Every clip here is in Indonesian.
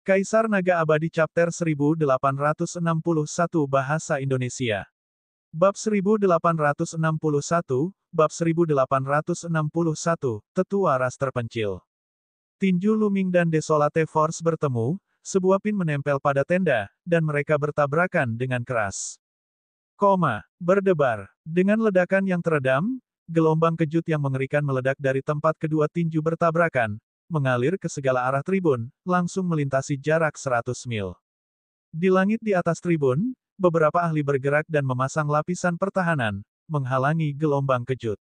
Kaisar Naga Abadi Chapter 1861 Bahasa Indonesia. Bab 1861, Bab 1861, Tetua Ras Terpencil. Tinju Luming dan Desolate Force bertemu, sebuah pin menempel pada tenda, dan mereka bertabrakan dengan keras. Berdebar. Dengan ledakan yang teredam, gelombang kejut yang mengerikan meledak dari tempat kedua tinju bertabrakan, mengalir ke segala arah tribun, langsung melintasi jarak 100 mil. Di langit di atas tribun, beberapa ahli bergerak dan memasang lapisan pertahanan, menghalangi gelombang kejut.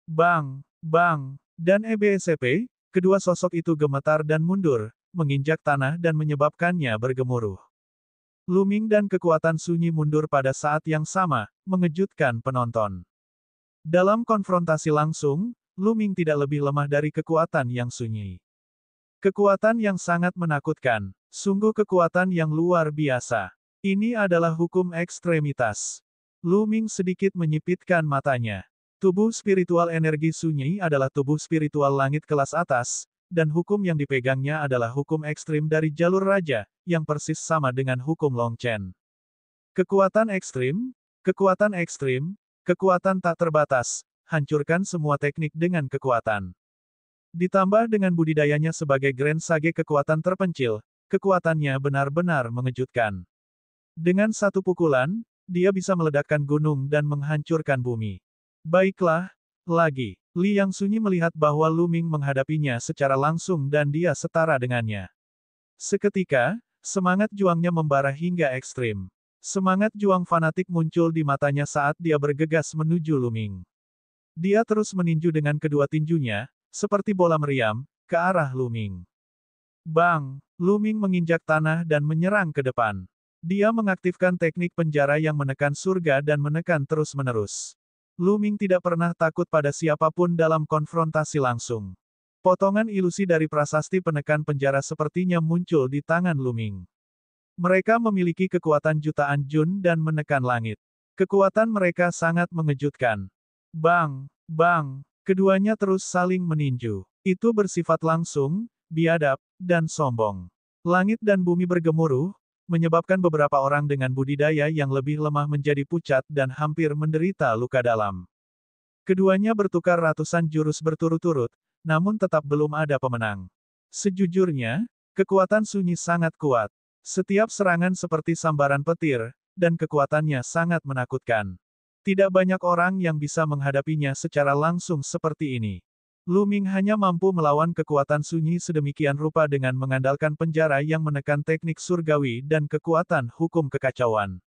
Bang! Bang! Dan EBSCP, kedua sosok itu gemetar dan mundur, menginjak tanah dan menyebabkannya bergemuruh. Luming dan kekuatan sunyi mundur pada saat yang sama, mengejutkan penonton. Dalam konfrontasi langsung, Luming tidak lebih lemah dari kekuatan yang sunyi. Kekuatan yang sangat menakutkan. Sungguh kekuatan yang luar biasa. Ini adalah hukum ekstremitas. Luming sedikit menyipitkan matanya. Tubuh spiritual energi sunyi adalah tubuh spiritual langit kelas atas, dan hukum yang dipegangnya adalah hukum ekstrim dari jalur raja, yang persis sama dengan hukum Longchen. Kekuatan ekstrim, kekuatan ekstrim, kekuatan tak terbatas, hancurkan semua teknik dengan kekuatan. Ditambah dengan budidayanya sebagai Grand Sage kekuatan terpencil, kekuatannya benar-benar mengejutkan. Dengan satu pukulan, dia bisa meledakkan gunung dan menghancurkan bumi. Baiklah, lagi. Li Yang Sunyi melihat bahwa Luming menghadapinya secara langsung dan dia setara dengannya. Seketika, semangat juangnya membara hingga ekstrim. Semangat juang fanatik muncul di matanya saat dia bergegas menuju Luming. Dia terus meninju dengan kedua tinjunya, seperti bola meriam, ke arah Luming. Bang! Luming menginjak tanah dan menyerang ke depan. Dia mengaktifkan teknik penjara yang menekan surga dan menekan terus-menerus. Luming tidak pernah takut pada siapapun dalam konfrontasi langsung. Potongan ilusi dari prasasti penekan penjara sepertinya muncul di tangan Luming. Mereka memiliki kekuatan jutaan jun dan menekan langit. Kekuatan mereka sangat mengejutkan. Bang! Bang! Keduanya terus saling meninju. Itu bersifat langsung, biadab, dan sombong. Langit dan bumi bergemuruh, menyebabkan beberapa orang dengan budidaya yang lebih lemah menjadi pucat dan hampir menderita luka dalam. Keduanya bertukar ratusan jurus berturut-turut, namun tetap belum ada pemenang. Sejujurnya, kekuatan sunyi sangat kuat. Setiap serangan seperti sambaran petir, dan kekuatannya sangat menakutkan. Tidak banyak orang yang bisa menghadapinya secara langsung seperti ini. Luming hanya mampu melawan kekuatan sunyi sedemikian rupa dengan mengandalkan penjara yang menekan teknik surgawi dan kekuatan hukum kekacauan.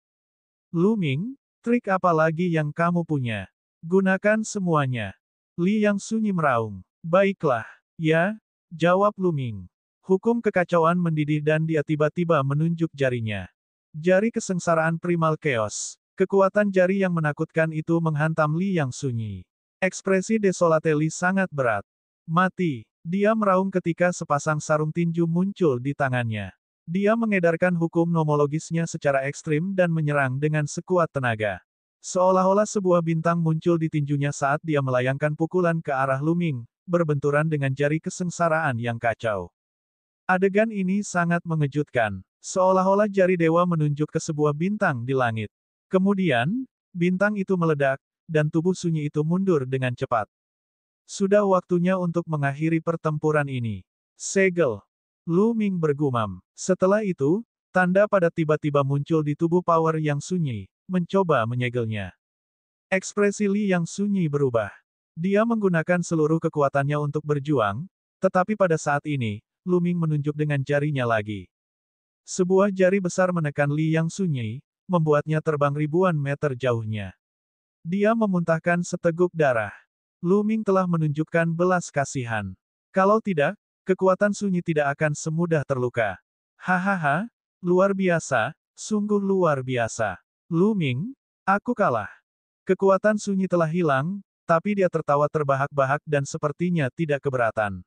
Luming, trik apa lagi yang kamu punya? Gunakan semuanya. Li Yang Sunyi meraung. Baiklah, ya, jawab Luming. Hukum kekacauan mendidih dan dia tiba-tiba menunjuk jarinya. Jari kesengsaraan primal chaos. Kekuatan jari yang menakutkan itu menghantam Li Yang Sunyi. Ekspresi Desolate Li sangat berat. Mati. Dia meraung ketika sepasang sarung tinju muncul di tangannya. Dia mengedarkan hukum nomologisnya secara ekstrim dan menyerang dengan sekuat tenaga. Seolah-olah sebuah bintang muncul di tinjunya saat dia melayangkan pukulan ke arah Luming, berbenturan dengan jari kesengsaraan yang kacau. Adegan ini sangat mengejutkan. Seolah-olah jari dewa menunjuk ke sebuah bintang di langit. Kemudian, bintang itu meledak, dan tubuh sunyi itu mundur dengan cepat. Sudah waktunya untuk mengakhiri pertempuran ini. Segel. Luming bergumam. Setelah itu, tanda pada tiba-tiba muncul di tubuh power yang sunyi, mencoba menyegelnya. Ekspresi Li Yang Sunyi berubah. Dia menggunakan seluruh kekuatannya untuk berjuang, tetapi pada saat ini, Luming menunjuk dengan jarinya lagi. Sebuah jari besar menekan Li Yang Sunyi, membuatnya terbang ribuan meter jauhnya. Dia memuntahkan seteguk darah. Luming telah menunjukkan belas kasihan. Kalau tidak, kekuatan sunyi tidak akan semudah terluka. Hahaha, luar biasa, sungguh luar biasa. Luming, aku kalah. Kekuatan sunyi telah hilang, tapi dia tertawa terbahak-bahak dan sepertinya tidak keberatan.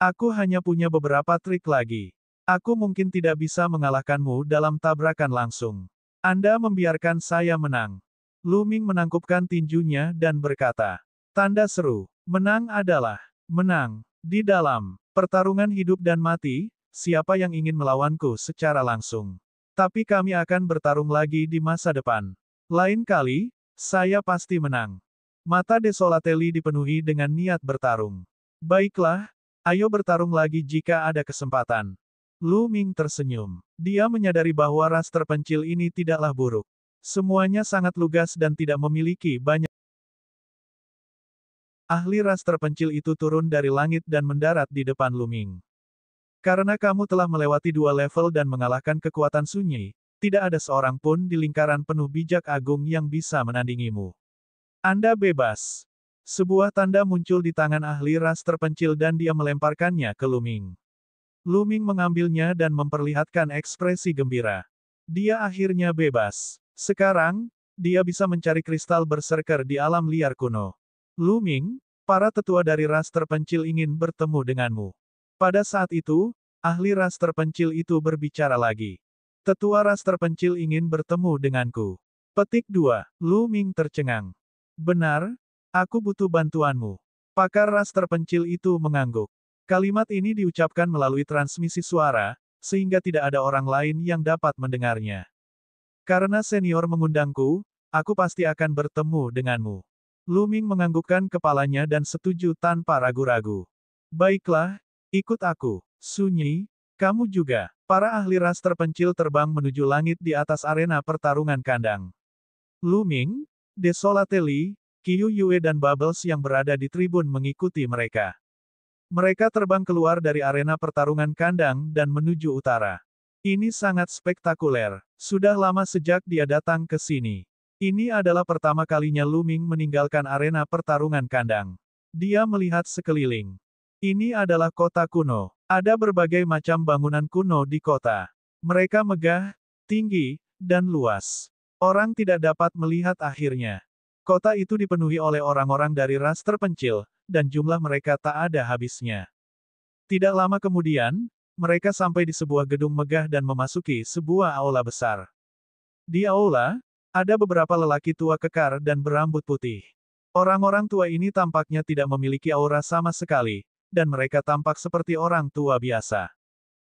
Aku hanya punya beberapa trik lagi. Aku mungkin tidak bisa mengalahkanmu dalam tabrakan langsung. Anda membiarkan saya menang. Luming menangkupkan tinjunya dan berkata, tanda seru. Menang adalah menang. Di dalam pertarungan hidup dan mati, siapa yang ingin melawanku secara langsung. Tapi kami akan bertarung lagi di masa depan. Lain kali, saya pasti menang. Mata Desolateli dipenuhi dengan niat bertarung. Baiklah, ayo bertarung lagi jika ada kesempatan. Lu Ming tersenyum. Dia menyadari bahwa ras terpencil ini tidaklah buruk. Semuanya sangat lugas dan tidak memiliki banyak. Ahli ras terpencil itu turun dari langit dan mendarat di depan Lu Ming. Karena kamu telah melewati 2 level dan mengalahkan kekuatan sunyi, tidak ada seorang pun di lingkaran penuh bijak agung yang bisa menandingimu. Anda bebas. Sebuah tanda muncul di tangan ahli ras terpencil dan dia melemparkannya ke Lu Ming. Lu Ming mengambilnya dan memperlihatkan ekspresi gembira. Dia akhirnya bebas. Sekarang, dia bisa mencari kristal berserker di alam liar kuno. Lu Ming, para tetua dari ras terpencil ingin bertemu denganmu. Pada saat itu, ahli ras terpencil itu berbicara lagi. Tetua ras terpencil ingin bertemu denganku. Petik 2. Lu Ming tercengang. Benar, aku butuh bantuanmu. Pakar ras terpencil itu mengangguk. Kalimat ini diucapkan melalui transmisi suara, sehingga tidak ada orang lain yang dapat mendengarnya. Karena senior mengundangku, aku pasti akan bertemu denganmu. Lu Ming menganggukkan kepalanya dan setuju tanpa ragu-ragu. Baiklah, ikut aku. Sunyi, kamu juga. Para ahli ras terpencil terbang menuju langit di atas arena pertarungan kandang. Lu Ming, Desolateli, Qiu Yue dan Bubbles yang berada di tribun mengikuti mereka. Mereka terbang keluar dari arena pertarungan kandang dan menuju utara. Ini sangat spektakuler. Sudah lama sejak dia datang ke sini. Ini adalah pertama kalinya Lu Ming meninggalkan arena pertarungan kandang. Dia melihat sekeliling. Ini adalah kota kuno. Ada berbagai macam bangunan kuno di kota. Mereka megah, tinggi, dan luas. Orang tidak dapat melihat akhirnya. Kota itu dipenuhi oleh orang-orang dari ras terpencil, dan jumlah mereka tak ada habisnya. Tidak lama kemudian, mereka sampai di sebuah gedung megah dan memasuki sebuah aula besar. Di aula, ada beberapa lelaki tua kekar dan berambut putih. Orang-orang tua ini tampaknya tidak memiliki aura sama sekali, dan mereka tampak seperti orang tua biasa.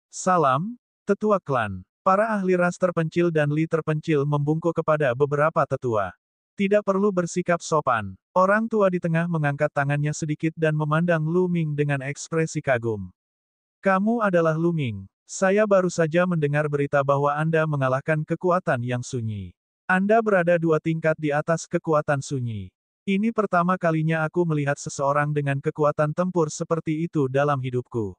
Salam, tetua klan. Para ahli ras terpencil dan li terpencil membungkuk kepada beberapa tetua. Tidak perlu bersikap sopan. Orang tua di tengah mengangkat tangannya sedikit dan memandang Lu Ming dengan ekspresi kagum. Kamu adalah Lu Ming. Saya baru saja mendengar berita bahwa Anda mengalahkan kekuatan yang sunyi. Anda berada 2 tingkat di atas kekuatan sunyi. Ini pertama kalinya aku melihat seseorang dengan kekuatan tempur seperti itu dalam hidupku.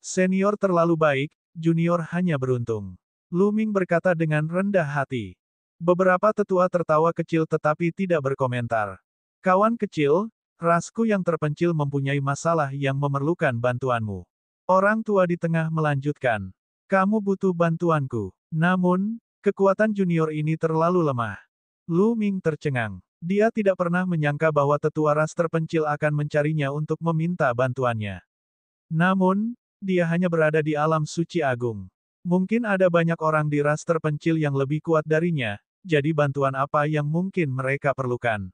Senior terlalu baik, junior hanya beruntung. Lu Ming berkata dengan rendah hati. Beberapa tetua tertawa kecil tetapi tidak berkomentar. Kawan kecil, rasku yang terpencil mempunyai masalah yang memerlukan bantuanmu. Orang tua di tengah melanjutkan. Kamu butuh bantuanku. Namun, kekuatan junior ini terlalu lemah. Lu Ming tercengang. Dia tidak pernah menyangka bahwa tetua ras terpencil akan mencarinya untuk meminta bantuannya. Namun, dia hanya berada di alam suci agung. Mungkin ada banyak orang di ras terpencil yang lebih kuat darinya, jadi bantuan apa yang mungkin mereka perlukan.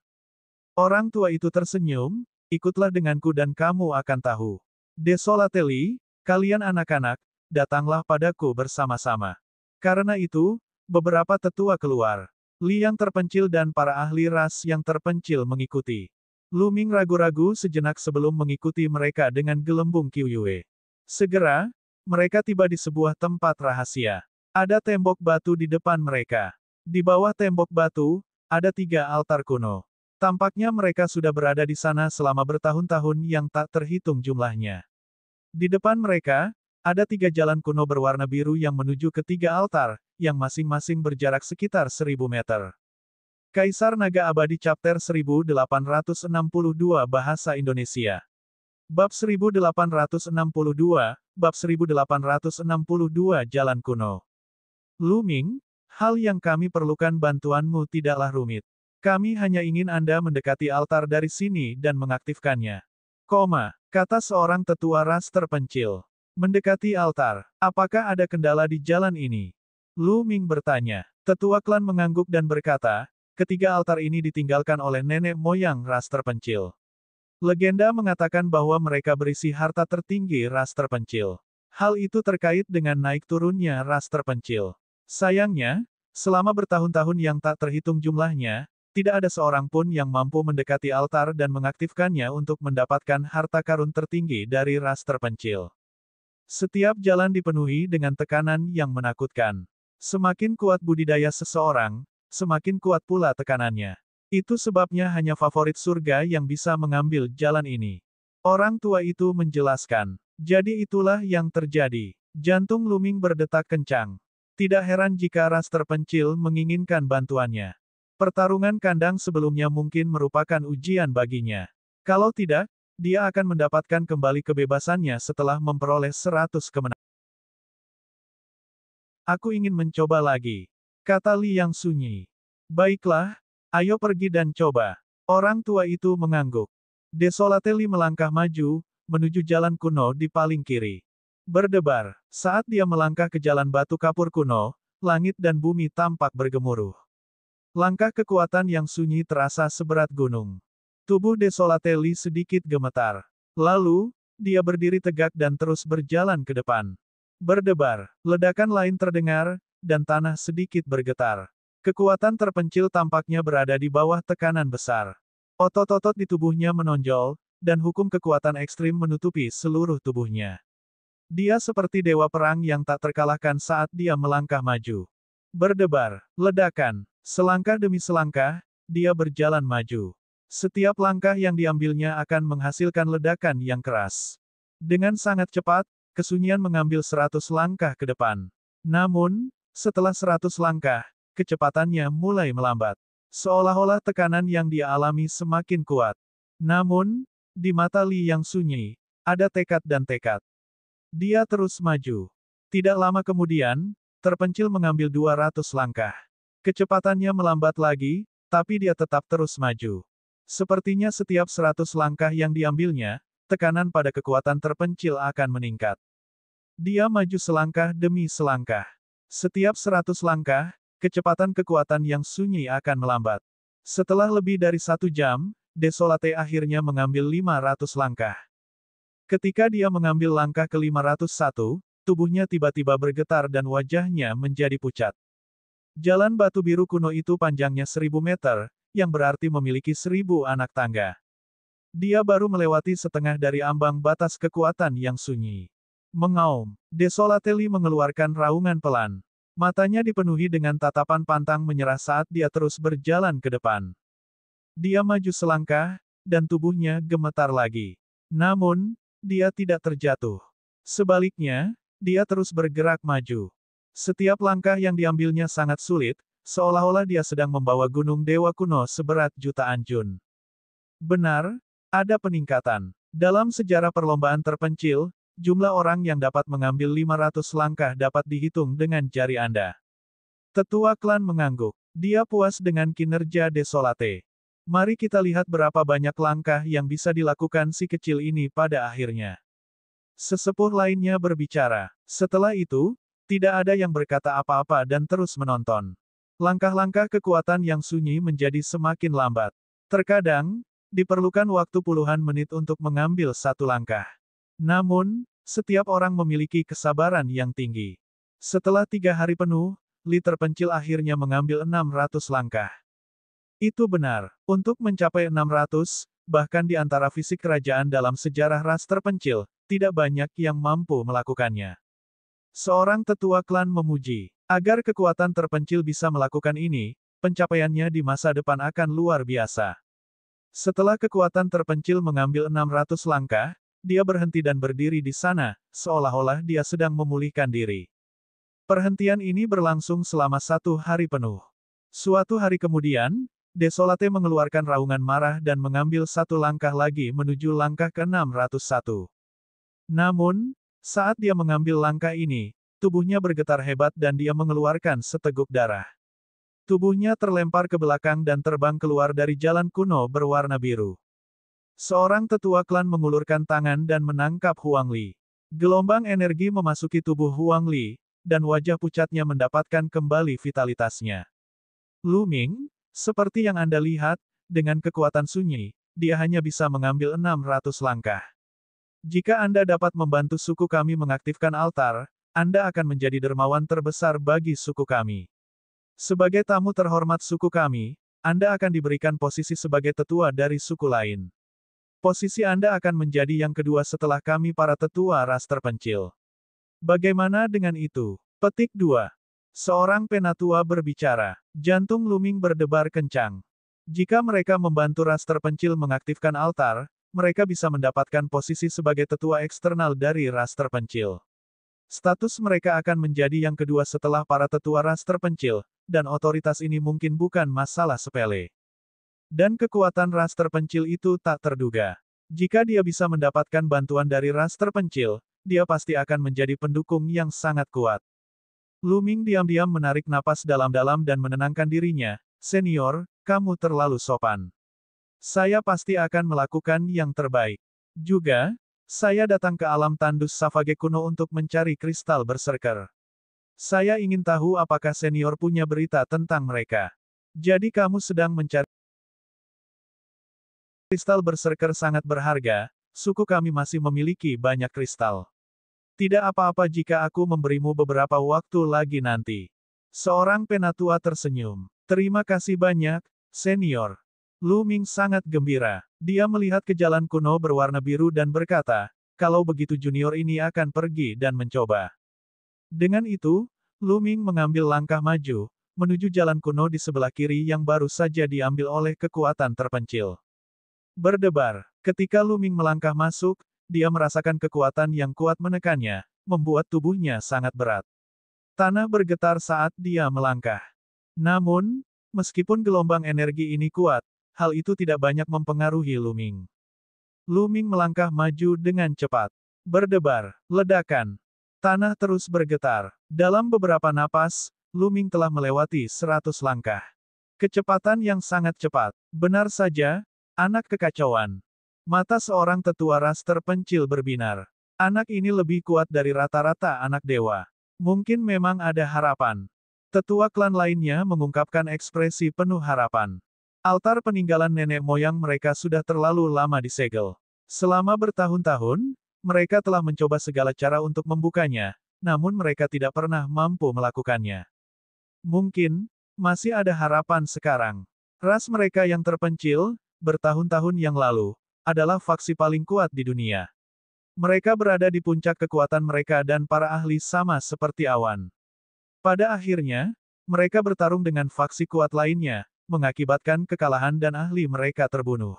Orang tua itu tersenyum, ikutlah denganku dan kamu akan tahu. Desolateli, kalian anak-anak, datanglah padaku bersama-sama. Karena itu, beberapa tetua keluar. Li yang terpencil dan para ahli ras yang terpencil mengikuti. Lu Ming ragu-ragu sejenak sebelum mengikuti mereka dengan gelembung Qiu Yue. Segera, mereka tiba di sebuah tempat rahasia. Ada tembok batu di depan mereka. Di bawah tembok batu, ada 3 altar kuno. Tampaknya mereka sudah berada di sana selama bertahun-tahun yang tak terhitung jumlahnya. Di depan mereka, ada 3 jalan kuno berwarna biru yang menuju ke 3 altar, yang masing-masing berjarak sekitar 1000 meter. Kaisar Naga Abadi Chapter 1862 Bahasa Indonesia. Bab 1862, Bab 1862 Jalan Kuno. Lu Ming, hal yang kami perlukan bantuanmu tidaklah rumit. Kami hanya ingin Anda mendekati altar dari sini dan mengaktifkannya. Kata seorang tetua ras terpencil. Mendekati altar. Apakah ada kendala di jalan ini? Lu Ming bertanya. Tetua klan mengangguk dan berkata, ketiga altar ini ditinggalkan oleh nenek moyang ras terpencil. Legenda mengatakan bahwa mereka berisi harta tertinggi ras terpencil. Hal itu terkait dengan naik turunnya ras terpencil. Sayangnya, selama bertahun-tahun yang tak terhitung jumlahnya, tidak ada seorang pun yang mampu mendekati altar dan mengaktifkannya untuk mendapatkan harta karun tertinggi dari ras terpencil. Setiap jalan dipenuhi dengan tekanan yang menakutkan. Semakin kuat budidaya seseorang, semakin kuat pula tekanannya. Itu sebabnya hanya favorit surga yang bisa mengambil jalan ini. Orang tua itu menjelaskan. Jadi itulah yang terjadi. Jantung Luming berdetak kencang. Tidak heran jika ras terpencil menginginkan bantuannya. Pertarungan kandang sebelumnya mungkin merupakan ujian baginya. Kalau tidak, dia akan mendapatkan kembali kebebasannya setelah memperoleh 100 kemenangan. Aku ingin mencoba lagi, kata Li Yang Sunyi. Baiklah, ayo pergi dan coba. Orang tua itu mengangguk. Desolate Li melangkah maju, menuju jalan kuno di paling kiri. Berdebar, saat dia melangkah ke jalan batu kapur kuno, langit dan bumi tampak bergemuruh. Langkah kekuatan yang sunyi terasa seberat gunung. Tubuh Desolate Li sedikit gemetar. Lalu, dia berdiri tegak dan terus berjalan ke depan. Berdebar, ledakan lain terdengar, dan tanah sedikit bergetar. Kekuatan terpencil tampaknya berada di bawah tekanan besar. Otot-otot di tubuhnya menonjol, dan hukum kekuatan ekstrim menutupi seluruh tubuhnya. Dia seperti dewa perang yang tak terkalahkan saat dia melangkah maju. Berdebar, ledakan, selangkah demi selangkah, dia berjalan maju. Setiap langkah yang diambilnya akan menghasilkan ledakan yang keras. Dengan sangat cepat, kesunyian mengambil 100 langkah ke depan. Namun, setelah 100 langkah, kecepatannya mulai melambat. Seolah-olah tekanan yang dia alami semakin kuat. Namun, di mata Li Yang Sunyi, ada tekad dan tekad. Dia terus maju. Tidak lama kemudian, terpencil mengambil 200 langkah. Kecepatannya melambat lagi, tapi dia tetap terus maju. Sepertinya setiap 100 langkah yang diambilnya, tekanan pada kekuatan terpencil akan meningkat. Dia maju selangkah demi selangkah. Setiap 100 langkah, kecepatan kekuatan yang sunyi akan melambat. Setelah lebih dari 1 jam, Desolate akhirnya mengambil 500 langkah. Ketika dia mengambil langkah ke 501, tubuhnya tiba-tiba bergetar dan wajahnya menjadi pucat. Jalan batu biru kuno itu panjangnya 1000 meter, yang berarti memiliki 1000 anak tangga. Dia baru melewati setengah dari ambang batas kekuatan yang sunyi. Mengaum, Desolate Li mengeluarkan raungan pelan. Matanya dipenuhi dengan tatapan pantang menyerah saat dia terus berjalan ke depan. Dia maju selangkah, dan tubuhnya gemetar lagi. Namun, dia tidak terjatuh. Sebaliknya, dia terus bergerak maju. Setiap langkah yang diambilnya sangat sulit, seolah-olah dia sedang membawa gunung dewa kuno seberat jutaan jun. Benar, ada peningkatan. Dalam sejarah perlombaan terpencil, jumlah orang yang dapat mengambil 500 langkah dapat dihitung dengan jari Anda. Tetua klan mengangguk. Dia puas dengan kinerja Desolate. Mari kita lihat berapa banyak langkah yang bisa dilakukan si kecil ini pada akhirnya. Sesepuh lainnya berbicara. Setelah itu, tidak ada yang berkata apa-apa dan terus menonton. Langkah-langkah kekuatan yang sunyi menjadi semakin lambat. Terkadang, diperlukan waktu puluhan menit untuk mengambil satu langkah. Namun, setiap orang memiliki kesabaran yang tinggi. Setelah 3 hari penuh, Li terpencil akhirnya mengambil 600 langkah. Itu benar. Untuk mencapai 600, bahkan di antara fisik kerajaan dalam sejarah ras terpencil, tidak banyak yang mampu melakukannya. Seorang tetua klan memuji. Agar kekuatan terpencil bisa melakukan ini, pencapaiannya di masa depan akan luar biasa. Setelah kekuatan terpencil mengambil 600 langkah, dia berhenti dan berdiri di sana, seolah-olah dia sedang memulihkan diri. Perhentian ini berlangsung selama 1 hari penuh. Suatu hari kemudian, Desolate mengeluarkan raungan marah dan mengambil 1 langkah lagi menuju langkah ke-601. Namun, saat dia mengambil langkah ini, tubuhnya bergetar hebat dan dia mengeluarkan seteguk darah. Tubuhnya terlempar ke belakang dan terbang keluar dari jalan kuno berwarna biru. Seorang tetua klan mengulurkan tangan dan menangkap Huang Li. Gelombang energi memasuki tubuh Huang Li, dan wajah pucatnya mendapatkan kembali vitalitasnya. Luming, seperti yang Anda lihat, dengan kekuatan sunyi, dia hanya bisa mengambil 600 langkah. Jika Anda dapat membantu suku kami mengaktifkan altar, Anda akan menjadi dermawan terbesar bagi suku kami. Sebagai tamu terhormat suku kami, Anda akan diberikan posisi sebagai tetua dari suku lain. Posisi Anda akan menjadi yang kedua setelah kami para tetua ras terpencil. Bagaimana dengan itu? Petik 2. Seorang penatua berbicara. Jantung Luming berdebar kencang. Jika mereka membantu ras terpencil mengaktifkan altar, mereka bisa mendapatkan posisi sebagai tetua eksternal dari ras terpencil. Status mereka akan menjadi yang kedua setelah para tetua ras terpencil, dan otoritas ini mungkin bukan masalah sepele. Dan kekuatan ras terpencil itu tak terduga. Jika dia bisa mendapatkan bantuan dari ras terpencil, dia pasti akan menjadi pendukung yang sangat kuat. Luming diam-diam menarik napas dalam-dalam dan menenangkan dirinya. Senior, kamu terlalu sopan. Saya pasti akan melakukan yang terbaik. Juga, saya datang ke alam tandus Savage kuno untuk mencari kristal berserker. Saya ingin tahu apakah senior punya berita tentang mereka. Jadi kamu sedang mencari kristal berserker sangat berharga, suku kami masih memiliki banyak kristal. Tidak apa-apa jika aku memberimu beberapa waktu lagi nanti. Seorang penatua tersenyum. Terima kasih banyak, senior. Luming sangat gembira. Dia melihat ke jalan kuno berwarna biru dan berkata, kalau begitu junior ini akan pergi dan mencoba. Dengan itu, Luming mengambil langkah maju, menuju jalan kuno di sebelah kiri yang baru saja diambil oleh kekuatan terpencil. Berdebar. Ketika Luming melangkah masuk, dia merasakan kekuatan yang kuat menekannya, membuat tubuhnya sangat berat. Tanah bergetar saat dia melangkah. Namun, meskipun gelombang energi ini kuat, hal itu tidak banyak mempengaruhi Luming. Luming melangkah maju dengan cepat. Berdebar. Ledakan. Tanah terus bergetar. Dalam beberapa napas, Luming telah melewati 100 langkah. Kecepatan yang sangat cepat. Benar saja, anak kekacauan. Mata seorang tetua ras terpencil berbinar. Anak ini lebih kuat dari rata-rata anak dewa. Mungkin memang ada harapan. Tetua klan lainnya mengungkapkan ekspresi penuh harapan. Altar peninggalan nenek moyang mereka sudah terlalu lama disegel. Selama bertahun-tahun, mereka telah mencoba segala cara untuk membukanya, namun mereka tidak pernah mampu melakukannya. Mungkin, masih ada harapan sekarang. Ras mereka yang terpencil, bertahun-tahun yang lalu, adalah faksi paling kuat di dunia. Mereka berada di puncak kekuatan mereka dan para ahli sama seperti awan. Pada akhirnya, mereka bertarung dengan faksi kuat lainnya, mengakibatkan kekalahan dan ahli mereka terbunuh.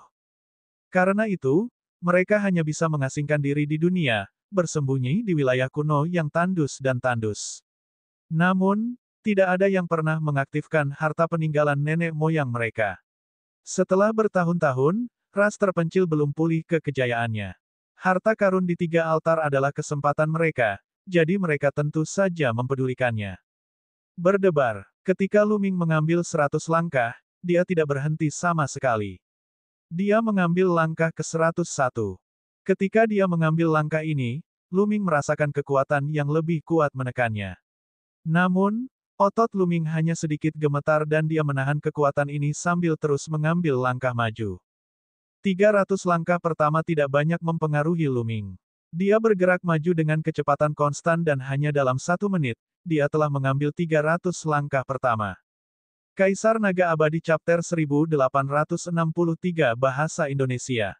Karena itu, mereka hanya bisa mengasingkan diri di dunia, bersembunyi di wilayah kuno yang tandus dan tandus. Namun, tidak ada yang pernah mengaktifkan harta peninggalan nenek moyang mereka. Setelah bertahun-tahun, ras terpencil belum pulih ke kejayaannya. Harta karun di 3 altar adalah kesempatan mereka, jadi mereka tentu saja mempedulikannya. Berdebar. Ketika Luming mengambil 100 langkah, dia tidak berhenti sama sekali. Dia mengambil langkah ke 101. Ketika dia mengambil langkah ini, Luming merasakan kekuatan yang lebih kuat menekannya. Namun, otot Luming hanya sedikit gemetar dan dia menahan kekuatan ini sambil terus mengambil langkah maju. 300 langkah pertama tidak banyak mempengaruhi Luming. Dia bergerak maju dengan kecepatan konstan dan hanya dalam 1 menit, dia telah mengambil 300 langkah pertama. Kaisar Naga Abadi Chapter 1863 Bahasa Indonesia.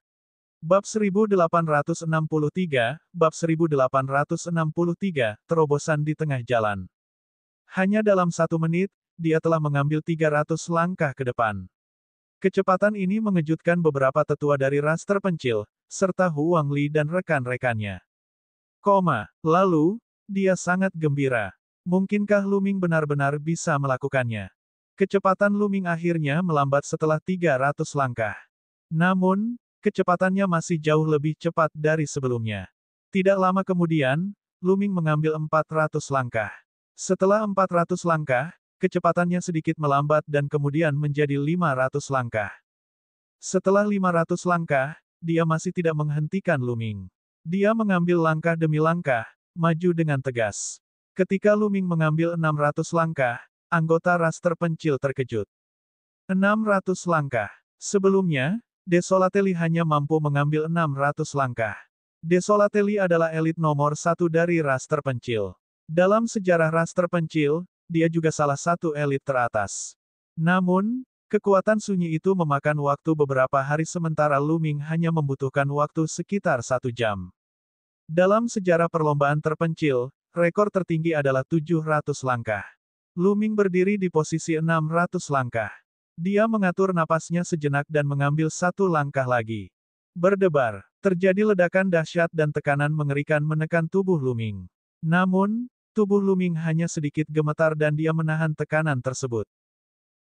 Bab 1863, Bab 1863, Terobosan di Tengah Jalan. Hanya dalam 1 menit, dia telah mengambil 300 langkah ke depan. Kecepatan ini mengejutkan beberapa tetua dari ras terpencil, serta Huang Li dan rekan-rekannya. Lalu, dia sangat gembira. Mungkinkah Luming benar-benar bisa melakukannya? Kecepatan Luming akhirnya melambat setelah 300 langkah. Namun, kecepatannya masih jauh lebih cepat dari sebelumnya. Tidak lama kemudian, Luming mengambil 400 langkah. Setelah 400 langkah, kecepatannya sedikit melambat dan kemudian menjadi 500 langkah. Setelah 500 langkah, dia masih tidak menghentikan Luming. Dia mengambil langkah demi langkah, maju dengan tegas. Ketika Luming mengambil 600 langkah, anggota ras terpencil terkejut. 600 langkah. Sebelumnya, Desolateli hanya mampu mengambil 600 langkah. Desolately adalah elit nomor satu dari ras terpencil. Dalam sejarah ras terpencil, dia juga salah satu elit teratas. Namun, kekuatan sunyi itu memakan waktu beberapa hari sementara Luming hanya membutuhkan waktu sekitar 1 jam. Dalam sejarah perlombaan terpencil, rekor tertinggi adalah 700 langkah. Luming berdiri di posisi 600 langkah. Dia mengatur napasnya sejenak dan mengambil 1 langkah lagi. Berdebar, terjadi ledakan dahsyat dan tekanan mengerikan menekan tubuh Luming. Namun, tubuh Luming hanya sedikit gemetar dan dia menahan tekanan tersebut.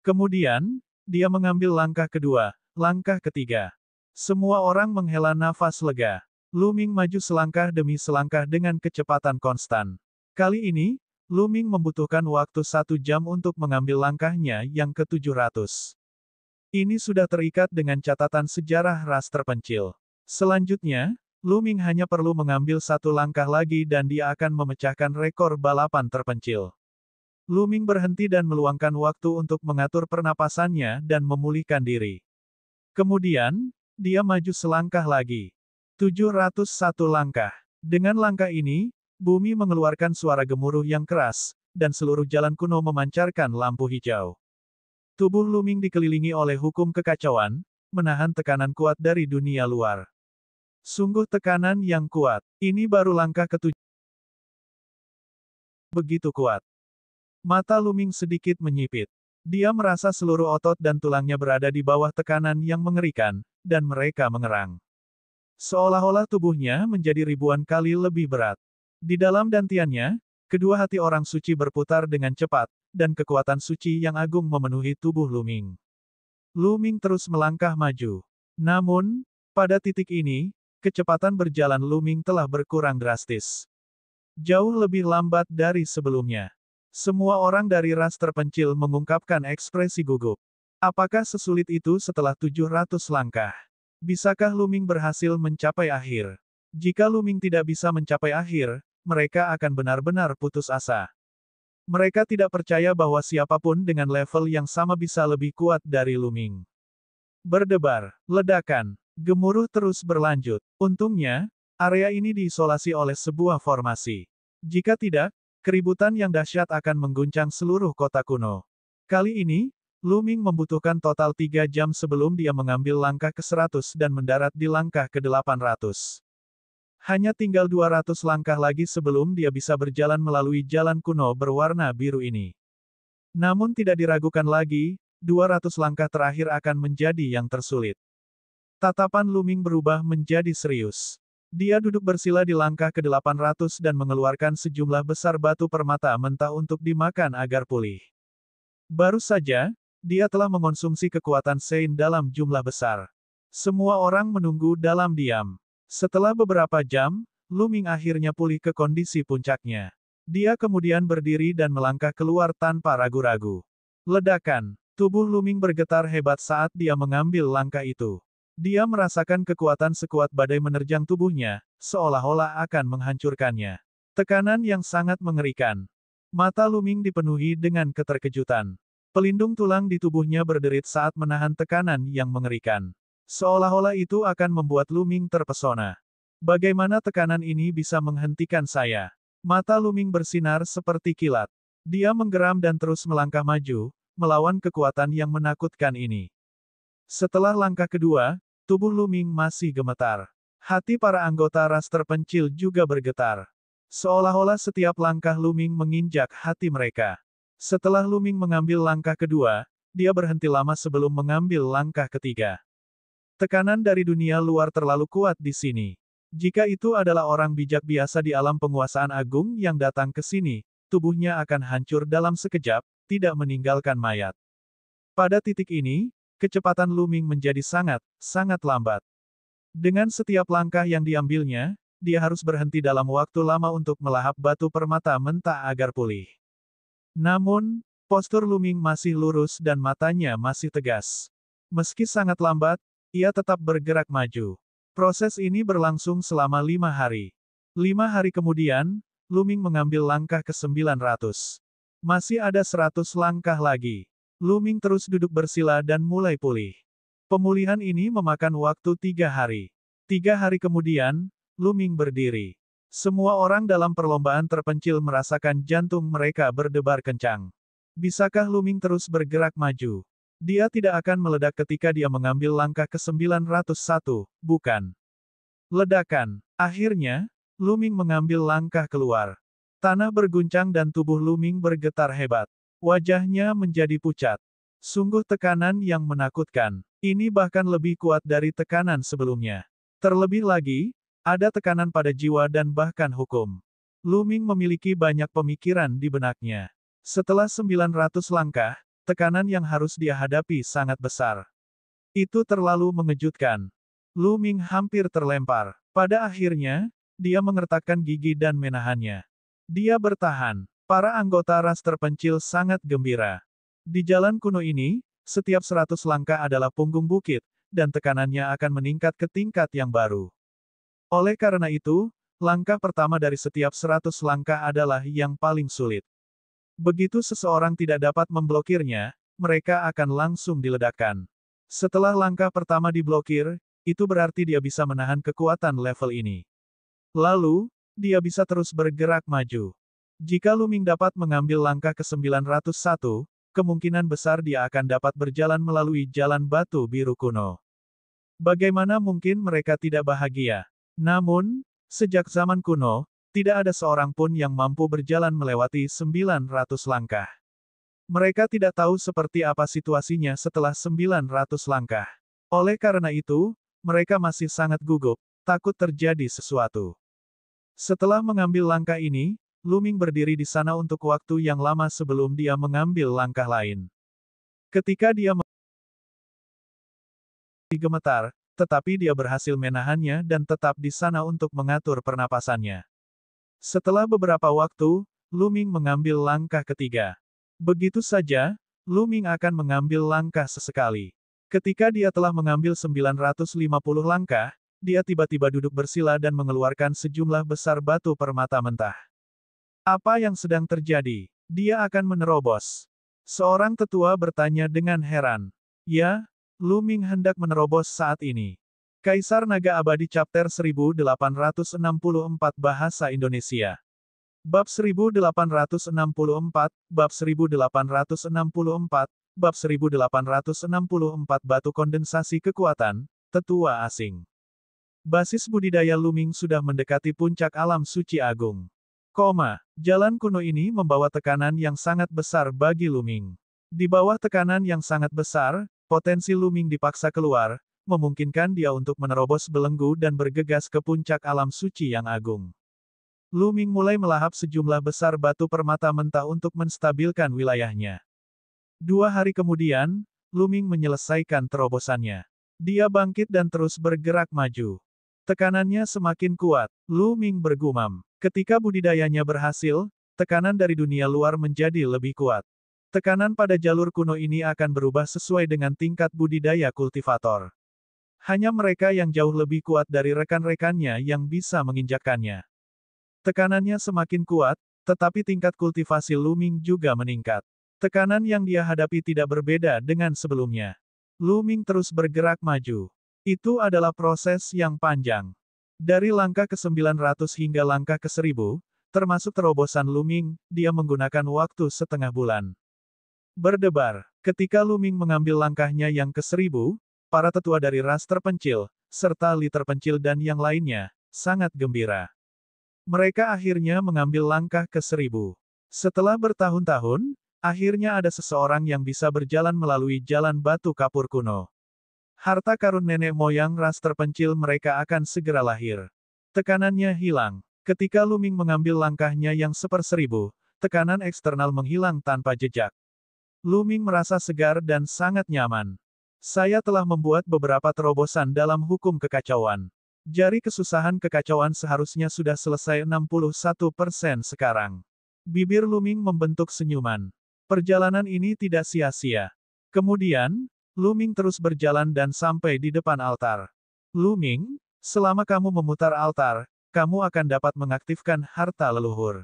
Kemudian, dia mengambil langkah kedua, langkah ketiga. Semua orang menghela nafas lega. Luming maju selangkah demi selangkah dengan kecepatan konstan. Kali ini, Luming membutuhkan waktu 1 jam untuk mengambil langkahnya yang ke-700. Ini sudah terikat dengan catatan sejarah ras terpencil. Selanjutnya, Luming hanya perlu mengambil 1 langkah lagi dan dia akan memecahkan rekor balapan terpencil. Luming berhenti dan meluangkan waktu untuk mengatur pernapasannya dan memulihkan diri. Kemudian, dia maju selangkah lagi. 701 langkah. Dengan langkah ini, bumi mengeluarkan suara gemuruh yang keras, dan seluruh jalan kuno memancarkan lampu hijau. Tubuh Luming dikelilingi oleh hukum kekacauan, menahan tekanan kuat dari dunia luar. Sungguh tekanan yang kuat. Ini baru langkah ke-7. Begitu kuat. Mata Luming sedikit menyipit. Dia merasa seluruh otot dan tulangnya berada di bawah tekanan yang mengerikan, dan mereka mengerang. Seolah-olah tubuhnya menjadi ribuan kali lebih berat. Di dalam dantiannya, kedua hati orang suci berputar dengan cepat, dan kekuatan suci yang agung memenuhi tubuh Luming. Luming terus melangkah maju. Namun, pada titik ini, kecepatan berjalan Luming telah berkurang drastis. Jauh lebih lambat dari sebelumnya. Semua orang dari ras terpencil mengungkapkan ekspresi gugup. Apakah sesulit itu setelah 700 langkah? Bisakah Luming berhasil mencapai akhir? Jika Luming tidak bisa mencapai akhir, mereka akan benar-benar putus asa. Mereka tidak percaya bahwa siapapun dengan level yang sama bisa lebih kuat dari Luming. Berdebar, ledakan, gemuruh terus berlanjut. Untungnya, area ini diisolasi oleh sebuah formasi. Jika tidak, keributan yang dahsyat akan mengguncang seluruh kota kuno. Kali ini, Luming membutuhkan total 3 jam sebelum dia mengambil langkah ke-100 dan mendarat di langkah ke-800. Hanya tinggal 200 langkah lagi sebelum dia bisa berjalan melalui jalan kuno berwarna biru ini. Namun tidak diragukan lagi, 200 langkah terakhir akan menjadi yang tersulit. Tatapan Luming berubah menjadi serius. Dia duduk bersila di langkah ke-800 dan mengeluarkan sejumlah besar batu permata mentah untuk dimakan agar pulih. Baru saja, dia telah mengonsumsi kekuatan Sein dalam jumlah besar. Semua orang menunggu dalam diam. Setelah beberapa jam, Luming akhirnya pulih ke kondisi puncaknya. Dia kemudian berdiri dan melangkah keluar tanpa ragu-ragu. Ledakan. Tubuh Luming bergetar hebat saat dia mengambil langkah itu. Dia merasakan kekuatan sekuat badai menerjang tubuhnya, seolah-olah akan menghancurkannya. Tekanan yang sangat mengerikan. Mata Luming dipenuhi dengan keterkejutan. Pelindung tulang di tubuhnya berderit saat menahan tekanan yang mengerikan. Seolah-olah itu akan membuat Luming terpesona. Bagaimana tekanan ini bisa menghentikan saya? Mata Luming bersinar seperti kilat. Dia menggeram dan terus melangkah maju, melawan kekuatan yang menakutkan ini. Setelah langkah kedua, tubuh Luming masih gemetar. Hati para anggota ras terpencil juga bergetar. Seolah-olah setiap langkah Luming menginjak hati mereka. Setelah Luming mengambil langkah kedua, dia berhenti lama sebelum mengambil langkah ketiga. Tekanan dari dunia luar terlalu kuat di sini. Jika itu adalah orang bijak biasa di alam penguasaan agung yang datang ke sini, tubuhnya akan hancur dalam sekejap, tidak meninggalkan mayat. Pada titik ini, kecepatan Luming menjadi sangat lambat. Dengan setiap langkah yang diambilnya, dia harus berhenti dalam waktu lama untuk melahap batu permata mentah agar pulih. Namun, postur Luming masih lurus dan matanya masih tegas. Meski sangat lambat, ia tetap bergerak maju. Proses ini berlangsung selama 5 hari. 5 hari kemudian, Luming mengambil langkah ke-900. Masih ada 100 langkah lagi. Luming terus duduk bersila dan mulai pulih. Pemulihan ini memakan waktu 3 hari. 3 hari kemudian, Lu Ming berdiri. Semua orang dalam perlombaan terpencil merasakan jantung mereka berdebar kencang. Bisakah Lu Ming terus bergerak maju? Dia tidak akan meledak ketika dia mengambil langkah ke-901, bukan? Ledakan. Akhirnya, Lu Ming mengambil langkah keluar. Tanah berguncang dan tubuh Lu Ming bergetar hebat. Wajahnya menjadi pucat. Sungguh tekanan yang menakutkan. Ini bahkan lebih kuat dari tekanan sebelumnya. Terlebih lagi, ada tekanan pada jiwa dan bahkan hukum. Lu Ming memiliki banyak pemikiran di benaknya. Setelah 900 langkah, tekanan yang harus dia hadapi sangat besar. Itu terlalu mengejutkan. Lu Ming hampir terlempar. Pada akhirnya, dia mengertakkan gigi dan menahannya. Dia bertahan. Para anggota ras terpencil sangat gembira. Di jalan kuno ini, setiap 100 langkah adalah punggung bukit, dan tekanannya akan meningkat ke tingkat yang baru. Oleh karena itu, langkah pertama dari setiap 100 langkah adalah yang paling sulit. Begitu seseorang tidak dapat memblokirnya, mereka akan langsung diledakkan. Setelah langkah pertama diblokir, itu berarti dia bisa menahan kekuatan level ini. Lalu, dia bisa terus bergerak maju. Jika Lu Ming dapat mengambil langkah ke-901, kemungkinan besar dia akan dapat berjalan melalui jalan batu biru kuno. Bagaimana mungkin mereka tidak bahagia? Namun, sejak zaman kuno, tidak ada seorang pun yang mampu berjalan melewati 900 langkah. Mereka tidak tahu seperti apa situasinya setelah 900 langkah. Oleh karena itu, mereka masih sangat gugup, takut terjadi sesuatu. Setelah mengambil langkah ini, Lu Ming berdiri di sana untuk waktu yang lama sebelum dia mengambil langkah lain. Ketika dia gemetar, tetapi dia berhasil menahannya dan tetap di sana untuk mengatur pernapasannya. Setelah beberapa waktu, Lu Ming mengambil langkah ketiga. Begitu saja, Lu Ming akan mengambil langkah sesekali. Ketika dia telah mengambil 950 langkah, dia tiba-tiba duduk bersila dan mengeluarkan sejumlah besar batu permata mentah. Apa yang sedang terjadi? Dia akan menerobos. Seorang tetua bertanya dengan heran. Ya, Lu Ming hendak menerobos saat ini. Kaisar Naga Abadi Chapter 1864 Bahasa Indonesia. Bab 1864, Bab 1864, Bab 1864 Batu Kondensasi Kekuatan, Tetua Asing. Basis budidaya Lu Ming sudah mendekati puncak alam suci agung. Jalan kuno ini membawa tekanan yang sangat besar bagi Lu Ming. Di bawah tekanan yang sangat besar, potensi Lu Ming dipaksa keluar, memungkinkan dia untuk menerobos belenggu dan bergegas ke puncak alam suci yang agung. Lu Ming mulai melahap sejumlah besar batu permata mentah untuk menstabilkan wilayahnya. 2 hari kemudian, Lu Ming menyelesaikan terobosannya. Dia bangkit dan terus bergerak maju. Tekanannya semakin kuat. Lu Ming bergumam. Ketika budidayanya berhasil, tekanan dari dunia luar menjadi lebih kuat. Tekanan pada jalur kuno ini akan berubah sesuai dengan tingkat budidaya kultivator. Hanya mereka yang jauh lebih kuat dari rekan-rekannya yang bisa menginjakkannya. Tekanannya semakin kuat, tetapi tingkat kultivasi Lu Ming juga meningkat. Tekanan yang dia hadapi tidak berbeda dengan sebelumnya. Lu Ming terus bergerak maju. Itu adalah proses yang panjang. Dari langkah ke-900 hingga langkah ke-1000, termasuk terobosan Lu Ming, dia menggunakan waktu setengah bulan. Berdebar. Ketika Lu Ming mengambil langkahnya yang ke-1000, para tetua dari ras terpencil, serta Li terpencil dan yang lainnya, sangat gembira. Mereka akhirnya mengambil langkah ke-1000. Setelah bertahun-tahun, akhirnya ada seseorang yang bisa berjalan melalui jalan batu kapur kuno. Harta karun nenek moyang ras terpencil mereka akan segera lahir. Tekanannya hilang. Ketika Lu Ming mengambil langkahnya yang 1/1000, tekanan eksternal menghilang tanpa jejak. Lu Ming merasa segar dan sangat nyaman. Saya telah membuat beberapa terobosan dalam hukum kekacauan. Jari kesusahan kekacauan seharusnya sudah selesai 61% sekarang. Bibir Lu Ming membentuk senyuman. Perjalanan ini tidak sia-sia. Kemudian, Lu Ming terus berjalan dan sampai di depan altar. Lu Ming, selama kamu memutar altar, kamu akan dapat mengaktifkan harta leluhur.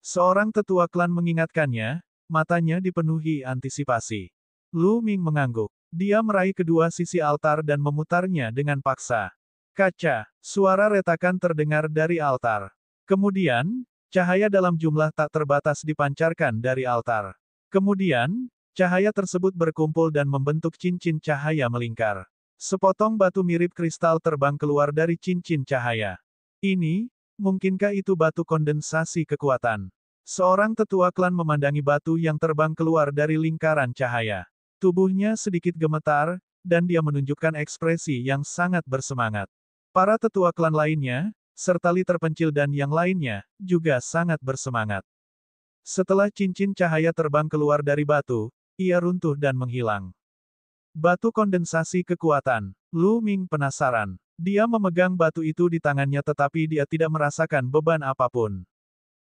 Seorang tetua klan mengingatkannya, matanya dipenuhi antisipasi. Lu Ming mengangguk. Dia meraih kedua sisi altar dan memutarnya dengan paksa. Kaca. Suara retakan terdengar dari altar. Kemudian, cahaya dalam jumlah tak terbatas dipancarkan dari altar. Kemudian, cahaya tersebut berkumpul dan membentuk cincin cahaya melingkar. Sepotong batu mirip kristal terbang keluar dari cincin cahaya. Ini, mungkinkah itu batu kondensasi kekuatan? Seorang tetua klan memandangi batu yang terbang keluar dari lingkaran cahaya. Tubuhnya sedikit gemetar, dan dia menunjukkan ekspresi yang sangat bersemangat. Para tetua klan lainnya, serta Li terpencil dan yang lainnya, juga sangat bersemangat. Setelah cincin cahaya terbang keluar dari batu, ia runtuh dan menghilang. Batu kondensasi kekuatan. Lu Ming penasaran. Dia memegang batu itu di tangannya tetapi dia tidak merasakan beban apapun.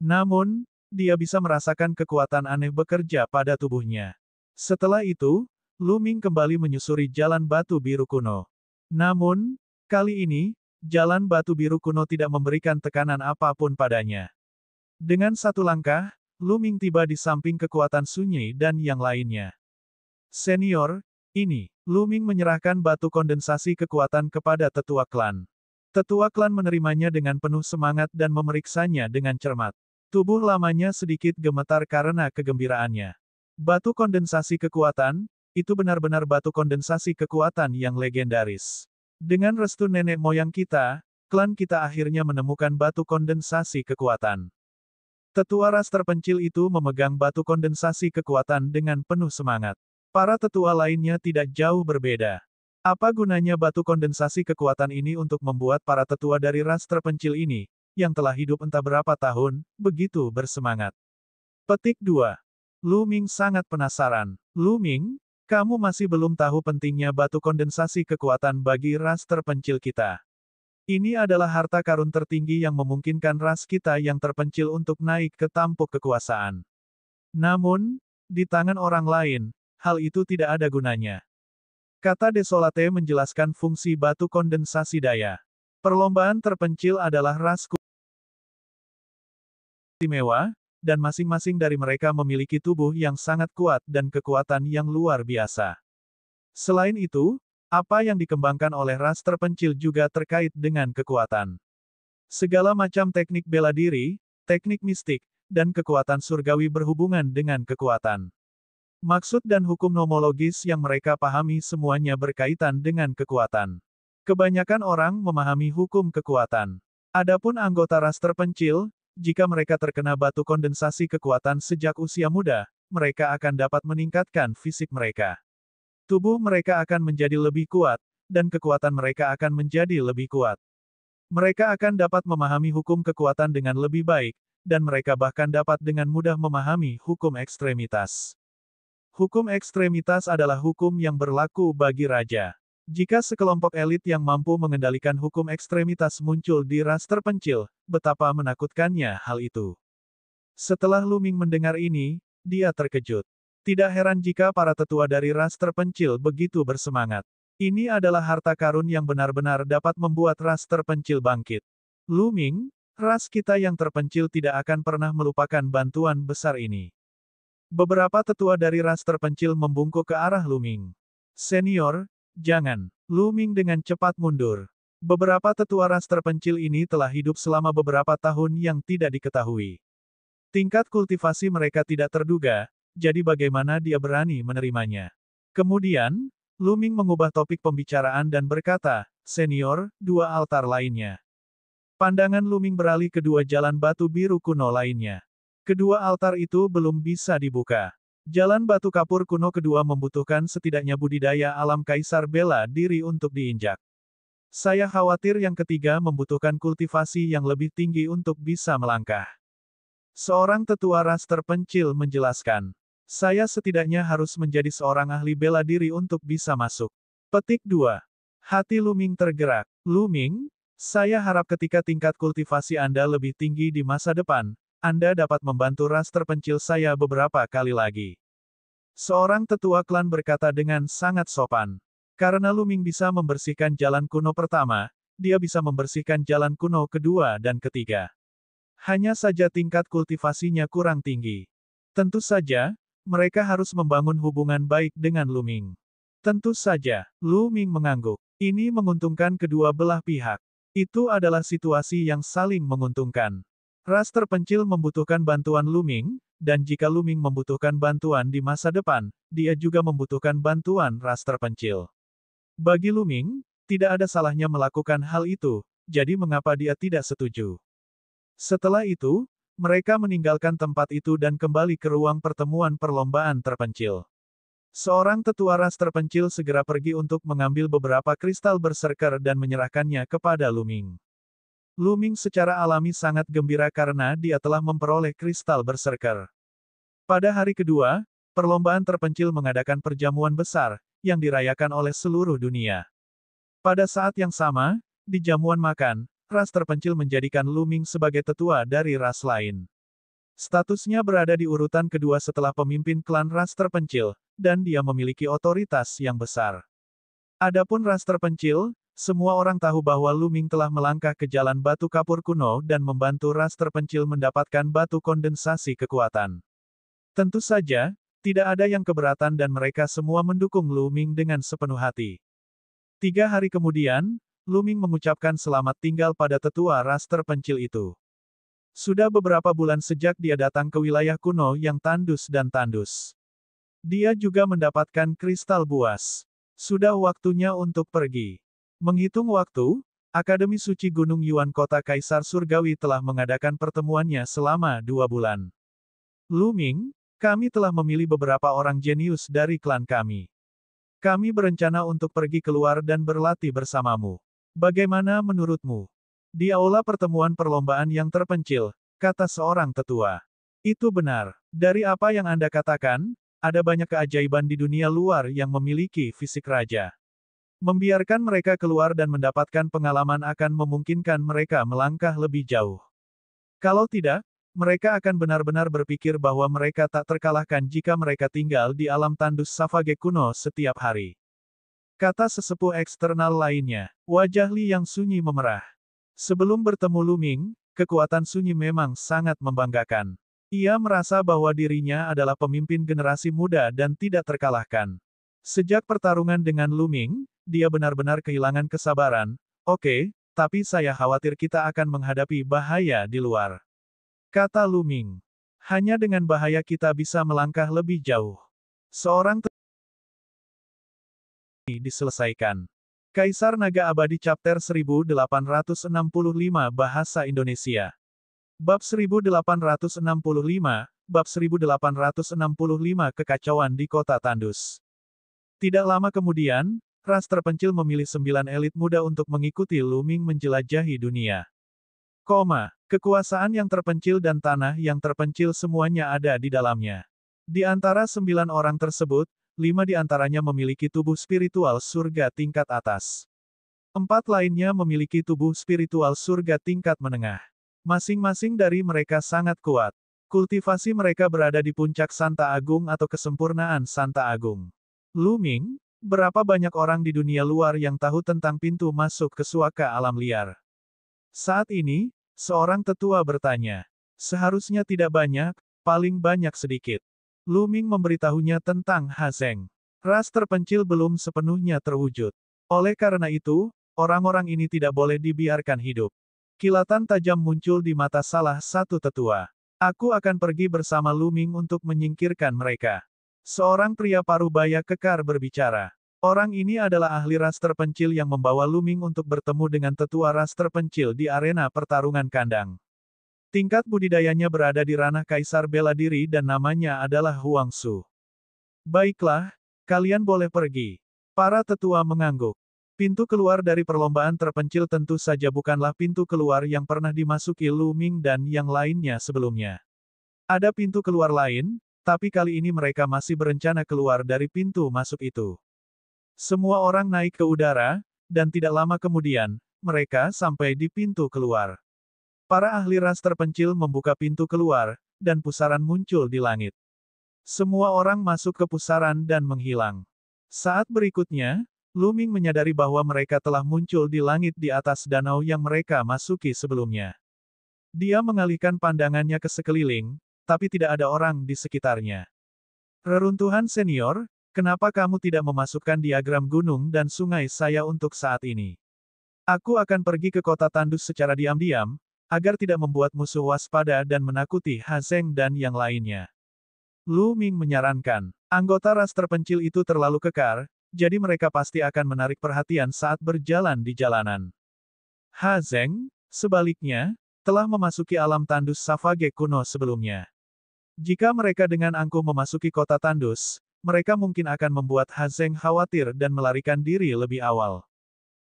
Namun, dia bisa merasakan kekuatan aneh bekerja pada tubuhnya. Setelah itu, Lu Ming kembali menyusuri jalan batu biru kuno. Namun, kali ini, jalan batu biru kuno tidak memberikan tekanan apapun padanya. Dengan satu langkah, Lu Ming tiba di samping kekuatan sunyi dan yang lainnya. Senior, ini, Lu Ming menyerahkan batu kondensasi kekuatan kepada tetua klan. Tetua klan menerimanya dengan penuh semangat dan memeriksanya dengan cermat. Tubuh lamanya sedikit gemetar karena kegembiraannya. Batu kondensasi kekuatan, itu benar-benar batu kondensasi kekuatan yang legendaris. Dengan restu nenek moyang kita, klan kita akhirnya menemukan batu kondensasi kekuatan. Tetua ras terpencil itu memegang batu kondensasi kekuatan dengan penuh semangat. Para tetua lainnya tidak jauh berbeda. Apa gunanya batu kondensasi kekuatan ini untuk membuat para tetua dari ras terpencil ini, yang telah hidup entah berapa tahun, begitu bersemangat? Petik 2. Lu Ming sangat penasaran. Lu Ming, kamu masih belum tahu pentingnya batu kondensasi kekuatan bagi ras terpencil kita. Ini adalah harta karun tertinggi yang memungkinkan ras kita yang terpencil untuk naik ke tampuk kekuasaan. Namun, di tangan orang lain, hal itu tidak ada gunanya. Kata Desolate menjelaskan fungsi batu kondensasi daya. Perlombaan terpencil adalah ras istimewa, dan masing-masing dari mereka memiliki tubuh yang sangat kuat dan kekuatan yang luar biasa. Selain itu, apa yang dikembangkan oleh ras terpencil juga terkait dengan kekuatan. Segala macam teknik bela diri, teknik mistik, dan kekuatan surgawi berhubungan dengan kekuatan. Maksud dan hukum nomologis yang mereka pahami semuanya berkaitan dengan kekuatan. Kebanyakan orang memahami hukum kekuatan. Adapun anggota ras terpencil, jika mereka terkena batu kondensasi kekuatan sejak usia muda, mereka akan dapat meningkatkan fisik mereka. Tubuh mereka akan menjadi lebih kuat, dan kekuatan mereka akan menjadi lebih kuat. Mereka akan dapat memahami hukum kekuatan dengan lebih baik, dan mereka bahkan dapat dengan mudah memahami hukum ekstremitas. Hukum ekstremitas adalah hukum yang berlaku bagi raja. Jika sekelompok elit yang mampu mengendalikan hukum ekstremitas muncul di ras terpencil, betapa menakutkannya hal itu. Setelah Lu Ming mendengar ini, dia terkejut. Tidak heran jika para tetua dari ras terpencil begitu bersemangat. Ini adalah harta karun yang benar-benar dapat membuat ras terpencil bangkit. Lu Ming, ras kita yang terpencil tidak akan pernah melupakan bantuan besar ini. Beberapa tetua dari ras terpencil membungkuk ke arah Lu Ming. Senior, jangan. Lu Ming dengan cepat mundur. Beberapa tetua ras terpencil ini telah hidup selama beberapa tahun yang tidak diketahui. Tingkat kultivasi mereka tidak terduga, jadi bagaimana dia berani menerimanya? Kemudian, Lu Ming mengubah topik pembicaraan dan berkata, "Senior, dua altar lainnya." Pandangan Lu Ming beralih ke dua jalan batu biru kuno lainnya. Kedua altar itu belum bisa dibuka. Jalan batu kapur kuno kedua membutuhkan setidaknya budidaya alam kaisar bela diri untuk diinjak. Saya khawatir yang ketiga membutuhkan kultivasi yang lebih tinggi untuk bisa melangkah. Seorang tetua ras terpencil menjelaskan. Saya setidaknya harus menjadi seorang ahli bela diri untuk bisa masuk. Petik 2. Hati Lu Ming tergerak. Lu Ming, saya harap ketika tingkat kultivasi Anda lebih tinggi di masa depan, Anda dapat membantu ras terpencil saya beberapa kali lagi. Seorang tetua klan berkata dengan sangat sopan. Karena Lu Ming bisa membersihkan jalan kuno pertama, dia bisa membersihkan jalan kuno kedua dan ketiga. Hanya saja tingkat kultivasinya kurang tinggi. Tentu saja, mereka harus membangun hubungan baik dengan Lu Ming. Tentu saja, Lu Ming mengangguk. Ini menguntungkan kedua belah pihak. Itu adalah situasi yang saling menguntungkan. Ras terpencil membutuhkan bantuan Luming, dan jika Luming membutuhkan bantuan di masa depan, dia juga membutuhkan bantuan ras terpencil. Bagi Luming, tidak ada salahnya melakukan hal itu, jadi mengapa dia tidak setuju? Setelah itu, mereka meninggalkan tempat itu dan kembali ke ruang pertemuan perlombaan terpencil. Seorang tetua ras terpencil segera pergi untuk mengambil beberapa kristal berserker dan menyerahkannya kepada Luming. Luming secara alami sangat gembira karena dia telah memperoleh kristal berserker. Pada hari kedua, perlombaan terpencil mengadakan perjamuan besar, yang dirayakan oleh seluruh dunia. Pada saat yang sama, di jamuan makan, ras terpencil menjadikan Luming sebagai tetua dari ras lain. Statusnya berada di urutan kedua setelah pemimpin klan ras terpencil, dan dia memiliki otoritas yang besar. Adapun ras terpencil, semua orang tahu bahwa Luming telah melangkah ke jalan batu kapur kuno dan membantu ras terpencil mendapatkan batu kondensasi kekuatan. Tentu saja, tidak ada yang keberatan dan mereka semua mendukung Luming dengan sepenuh hati. 3 hari kemudian, Luming mengucapkan selamat tinggal pada tetua ras terpencil itu. Sudah beberapa bulan sejak dia datang ke wilayah kuno yang tandus dan tandus. Dia juga mendapatkan kristal buas. Sudah waktunya untuk pergi. Menghitung waktu, Akademi Suci Gunung Yuan Kota Kaisar Surgawi telah mengadakan pertemuannya selama 2 bulan. Luming, kami telah memilih beberapa orang jenius dari klan kami. Kami berencana untuk pergi keluar dan berlatih bersamamu. Bagaimana menurutmu? Di aula pertemuan perlombaan yang terpencil, kata seorang tetua. Itu benar. Dari apa yang Anda katakan, ada banyak keajaiban di dunia luar yang memiliki fisik raja. Membiarkan mereka keluar dan mendapatkan pengalaman akan memungkinkan mereka melangkah lebih jauh. Kalau tidak, mereka akan benar-benar berpikir bahwa mereka tak terkalahkan jika mereka tinggal di alam tandus Savage kuno setiap hari. Kata sesepuh eksternal lainnya, wajah Li yang sunyi memerah. Sebelum bertemu Luming, kekuatan Sunyi memang sangat membanggakan. Ia merasa bahwa dirinya adalah pemimpin generasi muda dan tidak terkalahkan. Sejak pertarungan dengan Luming, dia benar-benar kehilangan kesabaran. Oke, tapi saya khawatir kita akan menghadapi bahaya di luar. Kata Luming. Hanya dengan bahaya kita bisa melangkah lebih jauh. Seorang diselesaikan. Kaisar Naga Abadi Chapter 1865 Bahasa Indonesia. Bab 1865, Bab 1865 Kekacauan di Kota Tandus. Tidak lama kemudian, ras terpencil memilih 9 elit muda untuk mengikuti Luming menjelajahi dunia. Kekuasaan yang terpencil dan tanah yang terpencil semuanya ada di dalamnya. Di antara 9 orang tersebut, 5 di antaranya memiliki tubuh spiritual surga tingkat atas. 4 lainnya memiliki tubuh spiritual surga tingkat menengah. Masing-masing dari mereka sangat kuat. Kultivasi mereka berada di puncak Santa Agung atau kesempurnaan Santa Agung. Luming, berapa banyak orang di dunia luar yang tahu tentang pintu masuk ke suaka alam liar? Saat ini, seorang tetua bertanya. Seharusnya tidak banyak, paling banyak sedikit. Luming memberitahunya tentang Hazeng. Ras terpencil belum sepenuhnya terwujud. Oleh karena itu, orang-orang ini tidak boleh dibiarkan hidup. Kilatan tajam muncul di mata salah satu tetua. Aku akan pergi bersama Luming untuk menyingkirkan mereka. Seorang pria parubaya kekar berbicara. Orang ini adalah ahli ras terpencil yang membawa Luming untuk bertemu dengan tetua ras terpencil di arena pertarungan kandang. Tingkat budidayanya berada di ranah kaisar bela diri dan namanya adalah Huang Su. Baiklah, kalian boleh pergi. Para tetua mengangguk. Pintu keluar dari perlombaan terpencil tentu saja bukanlah pintu keluar yang pernah dimasuki Luming dan yang lainnya sebelumnya. Ada pintu keluar lain, tapi kali ini mereka masih berencana keluar dari pintu masuk itu. Semua orang naik ke udara, dan tidak lama kemudian, mereka sampai di pintu keluar. Para ahli ras terpencil membuka pintu keluar, dan pusaran muncul di langit. Semua orang masuk ke pusaran dan menghilang. Saat berikutnya, Luming menyadari bahwa mereka telah muncul di langit di atas danau yang mereka masuki sebelumnya. Dia mengalihkan pandangannya ke sekeliling, tapi tidak ada orang di sekitarnya. Reruntuhan senior, kenapa kamu tidak memasukkan diagram gunung dan sungai saya untuk saat ini? Aku akan pergi ke kota tandus secara diam-diam, agar tidak membuat musuh waspada dan menakuti Ha Zeng dan yang lainnya. Lu Ming menyarankan, anggota ras terpencil itu terlalu kekar, jadi mereka pasti akan menarik perhatian saat berjalan di jalanan. Ha Zeng, sebaliknya, telah memasuki alam tandus Savage kuno sebelumnya. Jika mereka dengan angkuh memasuki kota tandus, mereka mungkin akan membuat Ha Zeng khawatir dan melarikan diri lebih awal.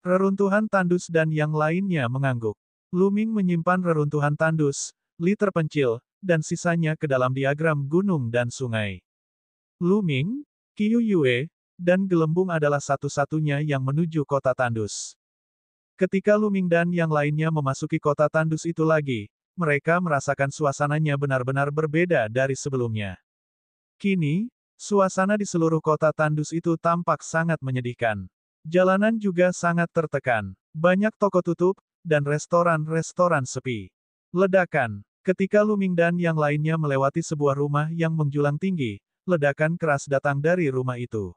Reruntuhan tandus dan yang lainnya mengangguk. Lu Ming menyimpan reruntuhan tandus, Li terpencil, dan sisanya ke dalam diagram gunung dan sungai. Lu Ming, Qiu Yue, dan Gelembung adalah satu-satunya yang menuju kota tandus. Ketika Lu Ming dan yang lainnya memasuki kota tandus itu lagi, mereka merasakan suasananya benar-benar berbeda dari sebelumnya. Kini, suasana di seluruh kota tandus itu tampak sangat menyedihkan. Jalanan juga sangat tertekan. Banyak toko tutup, dan restoran-restoran sepi. Ledakan. Ketika Lu Ming dan yang lainnya melewati sebuah rumah yang menjulang tinggi, ledakan keras datang dari rumah itu.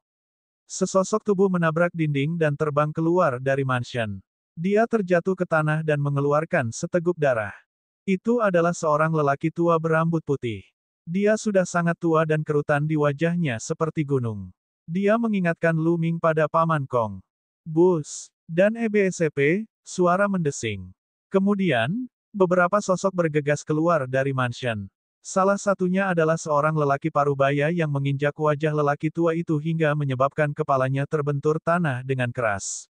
Sesosok tubuh menabrak dinding dan terbang keluar dari mansion. Dia terjatuh ke tanah dan mengeluarkan seteguk darah. Itu adalah seorang lelaki tua berambut putih. Dia sudah sangat tua dan kerutan di wajahnya seperti gunung. Dia mengingatkan Lu Ming pada Paman Kong. Bus. Dan EBSCP, suara mendesing. Kemudian, beberapa sosok bergegas keluar dari mansion. Salah satunya adalah seorang lelaki parubaya yang menginjak wajah lelaki tua itu hingga menyebabkan kepalanya terbentur tanah dengan keras.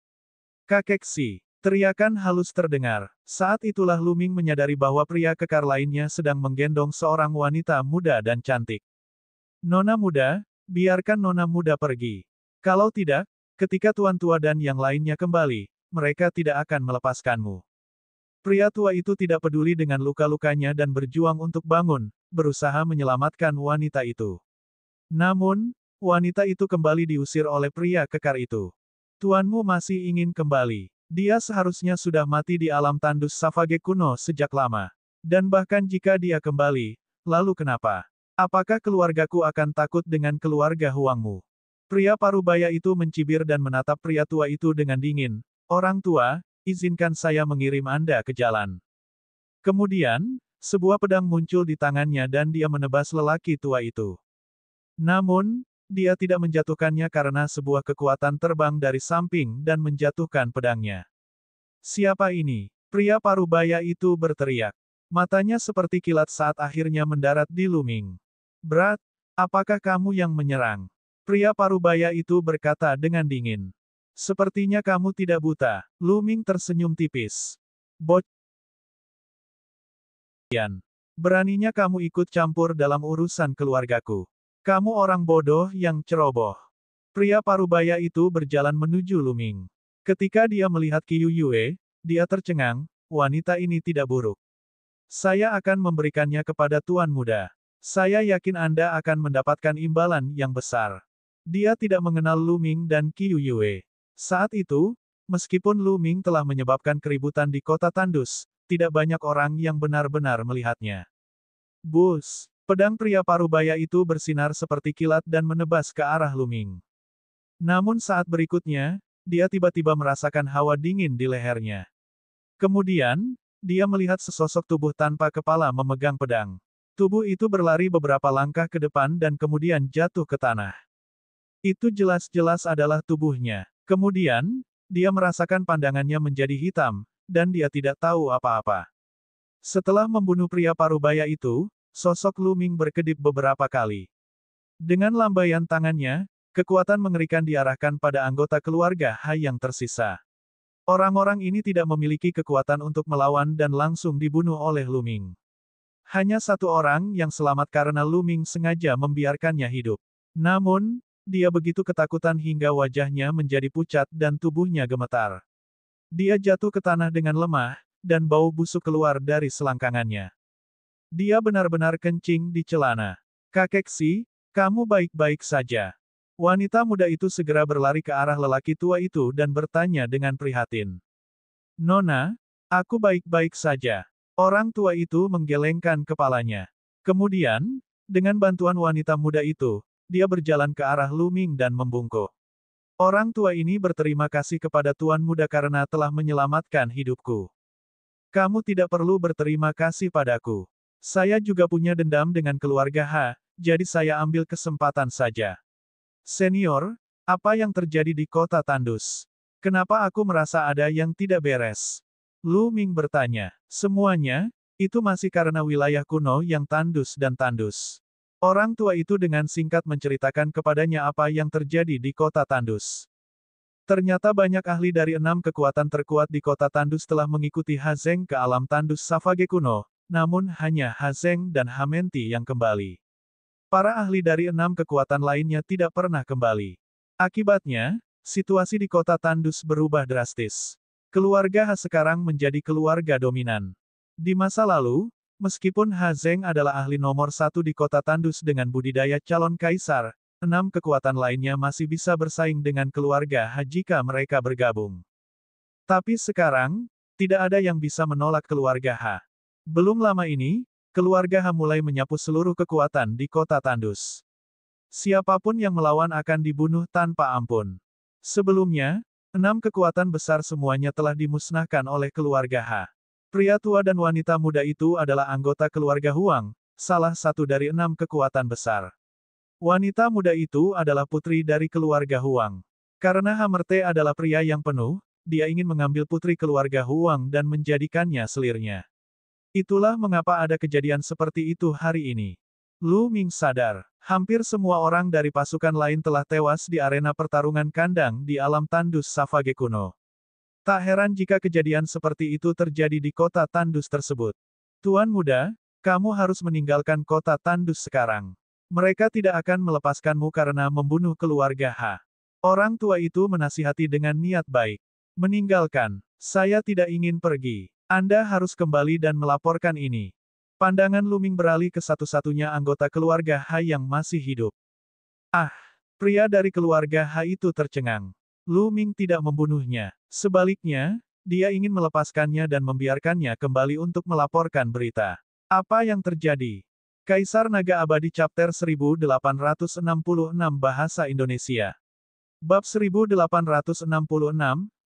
Kakeksi. Teriakan halus terdengar. Saat itulah Lu Ming menyadari bahwa pria kekar lainnya sedang menggendong seorang wanita muda dan cantik. Nona muda, biarkan Nona muda pergi. Kalau tidak, ketika Tuan tua dan yang lainnya kembali, mereka tidak akan melepaskanmu. Pria tua itu tidak peduli dengan luka-lukanya dan berjuang untuk bangun, berusaha menyelamatkan wanita itu. Namun, wanita itu kembali diusir oleh pria kekar itu. Tuanmu masih ingin kembali. Dia seharusnya sudah mati di alam tandus Savage kuno sejak lama. Dan bahkan jika dia kembali, lalu kenapa? Apakah keluargaku akan takut dengan keluarga Huangmu? Pria parubaya itu mencibir dan menatap pria tua itu dengan dingin. Orang tua, izinkan saya mengirim Anda ke jalan. Kemudian, sebuah pedang muncul di tangannya dan dia menebas lelaki tua itu. Namun, dia tidak menjatuhkannya karena sebuah kekuatan terbang dari samping dan menjatuhkan pedangnya. Siapa ini? Pria parubaya itu berteriak. Matanya seperti kilat saat akhirnya mendarat di Lu Ming. Berat, apakah kamu yang menyerang? Pria parubaya itu berkata dengan dingin. Sepertinya kamu tidak buta. Lu Ming tersenyum tipis. Bocah. Beraninya kamu ikut campur dalam urusan keluargaku. Kamu orang bodoh yang ceroboh. Pria parubaya itu berjalan menuju Lu Ming. Ketika dia melihat Qiu Yue, dia tercengang, wanita ini tidak buruk. Saya akan memberikannya kepada Tuan Muda. Saya yakin Anda akan mendapatkan imbalan yang besar. Dia tidak mengenal Lu Ming dan Qiu Yue. Saat itu, meskipun Lu Ming telah menyebabkan keributan di kota tandus, tidak banyak orang yang benar-benar melihatnya. Bus. Pedang pria parubaya itu bersinar seperti kilat dan menebas ke arah Lu Ming. Namun saat berikutnya, dia tiba-tiba merasakan hawa dingin di lehernya. Kemudian, dia melihat sesosok tubuh tanpa kepala memegang pedang. Tubuh itu berlari beberapa langkah ke depan dan kemudian jatuh ke tanah. Itu jelas-jelas adalah tubuhnya. Kemudian, dia merasakan pandangannya menjadi hitam, dan dia tidak tahu apa-apa. Setelah membunuh pria parubaya itu, sosok Lu Ming berkedip beberapa kali. Dengan lambaian tangannya, kekuatan mengerikan diarahkan pada anggota keluarga Ha yang tersisa. Orang-orang ini tidak memiliki kekuatan untuk melawan dan langsung dibunuh oleh Lu Ming. Hanya satu orang yang selamat karena Lu Ming sengaja membiarkannya hidup. Namun, dia begitu ketakutan hingga wajahnya menjadi pucat dan tubuhnya gemetar. Dia jatuh ke tanah dengan lemah, dan bau busuk keluar dari selangkangannya. Dia benar-benar kencing di celana. Kakeksi, kamu baik-baik saja. Wanita muda itu segera berlari ke arah lelaki tua itu dan bertanya dengan prihatin. Nona, aku baik-baik saja. Orang tua itu menggelengkan kepalanya. Kemudian, dengan bantuan wanita muda itu, dia berjalan ke arah Lu Ming dan membungkuk. Orang tua ini berterima kasih kepada Tuan Muda karena telah menyelamatkan hidupku. Kamu tidak perlu berterima kasih padaku. Saya juga punya dendam dengan keluarga Ha, jadi saya ambil kesempatan saja. Senior, apa yang terjadi di kota Tandus? Kenapa aku merasa ada yang tidak beres? Lu Ming bertanya. Semuanya, itu masih karena wilayah kuno yang tandus dan tandus. Orang tua itu dengan singkat menceritakan kepadanya apa yang terjadi di kota Tandus. Ternyata banyak ahli dari 6 kekuatan terkuat di kota Tandus telah mengikuti Ha Zeng ke alam Tandus Savage kuno, namun hanya Ha Zeng dan Ha Menti yang kembali. Para ahli dari 6 kekuatan lainnya tidak pernah kembali. Akibatnya, situasi di kota Tandus berubah drastis. Keluarga Ha sekarang menjadi keluarga dominan. Di masa lalu, meskipun Ha Zeng adalah ahli nomor 1 di kota Tandus dengan budidaya calon kaisar, 6 kekuatan lainnya masih bisa bersaing dengan keluarga Ha jika mereka bergabung. Tapi sekarang, tidak ada yang bisa menolak keluarga Ha. Belum lama ini, keluarga Ha mulai menyapu seluruh kekuatan di kota Tandus. Siapapun yang melawan akan dibunuh tanpa ampun. Sebelumnya, 6 kekuatan besar semuanya telah dimusnahkan oleh keluarga Ha. Pria tua dan wanita muda itu adalah anggota keluarga Huang, salah satu dari 6 kekuatan besar. Wanita muda itu adalah putri dari keluarga Huang. Karena Ha Merte adalah pria yang penuh, dia ingin mengambil putri keluarga Huang dan menjadikannya selirnya. Itulah mengapa ada kejadian seperti itu hari ini. Lu Ming sadar, hampir semua orang dari pasukan lain telah tewas di arena pertarungan kandang di alam Tandus Savage kuno. Tak heran jika kejadian seperti itu terjadi di kota Tandus tersebut. Tuan muda, kamu harus meninggalkan kota Tandus sekarang. Mereka tidak akan melepaskanmu karena membunuh keluarga Ha. Orang tua itu menasihati dengan niat baik. Meninggalkan, saya tidak ingin pergi. Anda harus kembali dan melaporkan ini. Pandangan Lu Ming beralih ke satu-satunya anggota keluarga Ha yang masih hidup. Ah, pria dari keluarga Ha itu tercengang. Lu Ming tidak membunuhnya. Sebaliknya, dia ingin melepaskannya dan membiarkannya kembali untuk melaporkan berita. Apa yang terjadi? Kaisar Naga Abadi Chapter 1866 Bahasa Indonesia. Bab 1866,